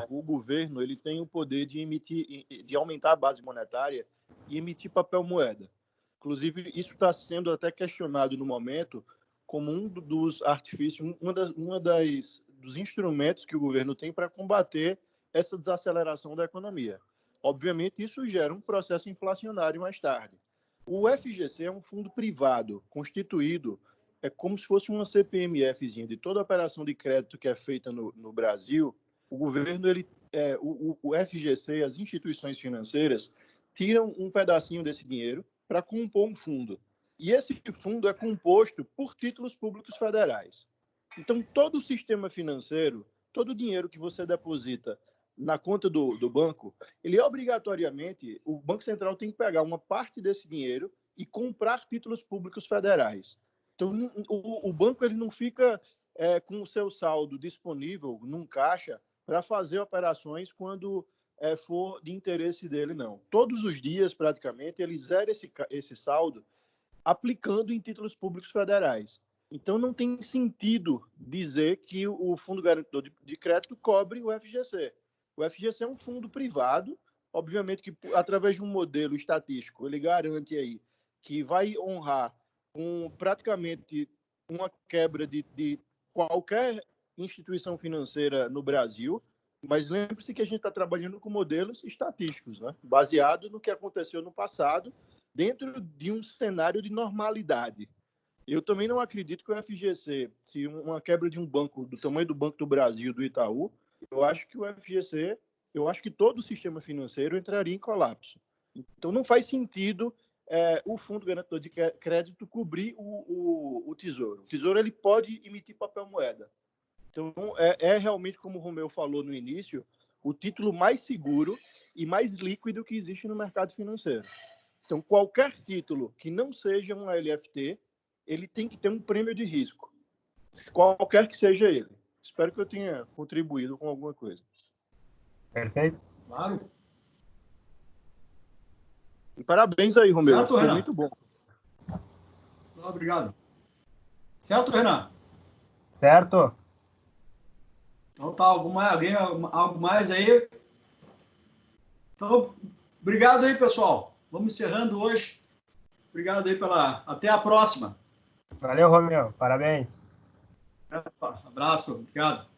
o governo, ele tem o poder de aumentar a base monetária e emitir papel moeda. Inclusive, isso está sendo até questionado no momento como um dos artifícios, dos instrumentos que o governo tem para combater essa desaceleração da economia. Obviamente, isso gera um processo inflacionário mais tarde. O FGC é um fundo privado constituído, é como se fosse uma CPMFzinha de toda a operação de crédito que é feita no Brasil. O governo, o FGC, as instituições financeiras, tiram um pedacinho desse dinheiro para compor um fundo. E esse fundo é composto por títulos públicos federais. Então, todo o sistema financeiro, todo o dinheiro que você deposita na conta do banco, ele obrigatoriamente, o Banco Central tem que pegar uma parte desse dinheiro e comprar títulos públicos federais. Então, o banco ele não fica com o seu saldo disponível num caixa para fazer operações quando for de interesse dele, não. Todos os dias, praticamente, ele zera esse saldo aplicando em títulos públicos federais. Então, não tem sentido dizer que o Fundo Garantidor de Crédito cobre o FGC. O FGC é um fundo privado, obviamente que através de um modelo estatístico, ele garante aí que vai honrar praticamente uma quebra de qualquer instituição financeira no Brasil, mas lembre-se que a gente está trabalhando com modelos estatísticos, né? Baseado no que aconteceu no passado, dentro de um cenário de normalidade. Eu também não acredito que o FGC, se uma quebra de um banco do tamanho do Banco do Brasil, do Itaú, eu acho que o FGC, eu acho que todo o sistema financeiro entraria em colapso. Então, não faz sentido o Fundo Garantidor de Crédito cobrir o Tesouro. O Tesouro ele pode emitir papel moeda. Então, realmente, como o Romeu falou no início, o título mais seguro e mais líquido que existe no mercado financeiro. Então, qualquer título que não seja um LFT, ele tem que ter um prêmio de risco, qualquer que seja ele. Espero que eu tenha contribuído com alguma coisa. Perfeito. Claro. E parabéns aí, Romeu. Certo, foi Renan? muito bom. Obrigado. Certo, Renan? Certo. Então tá, algo mais aí? Então, obrigado aí, pessoal. Vamos encerrando hoje. Obrigado aí Até a próxima. Valeu, Romeu. Parabéns. Abraço, obrigado.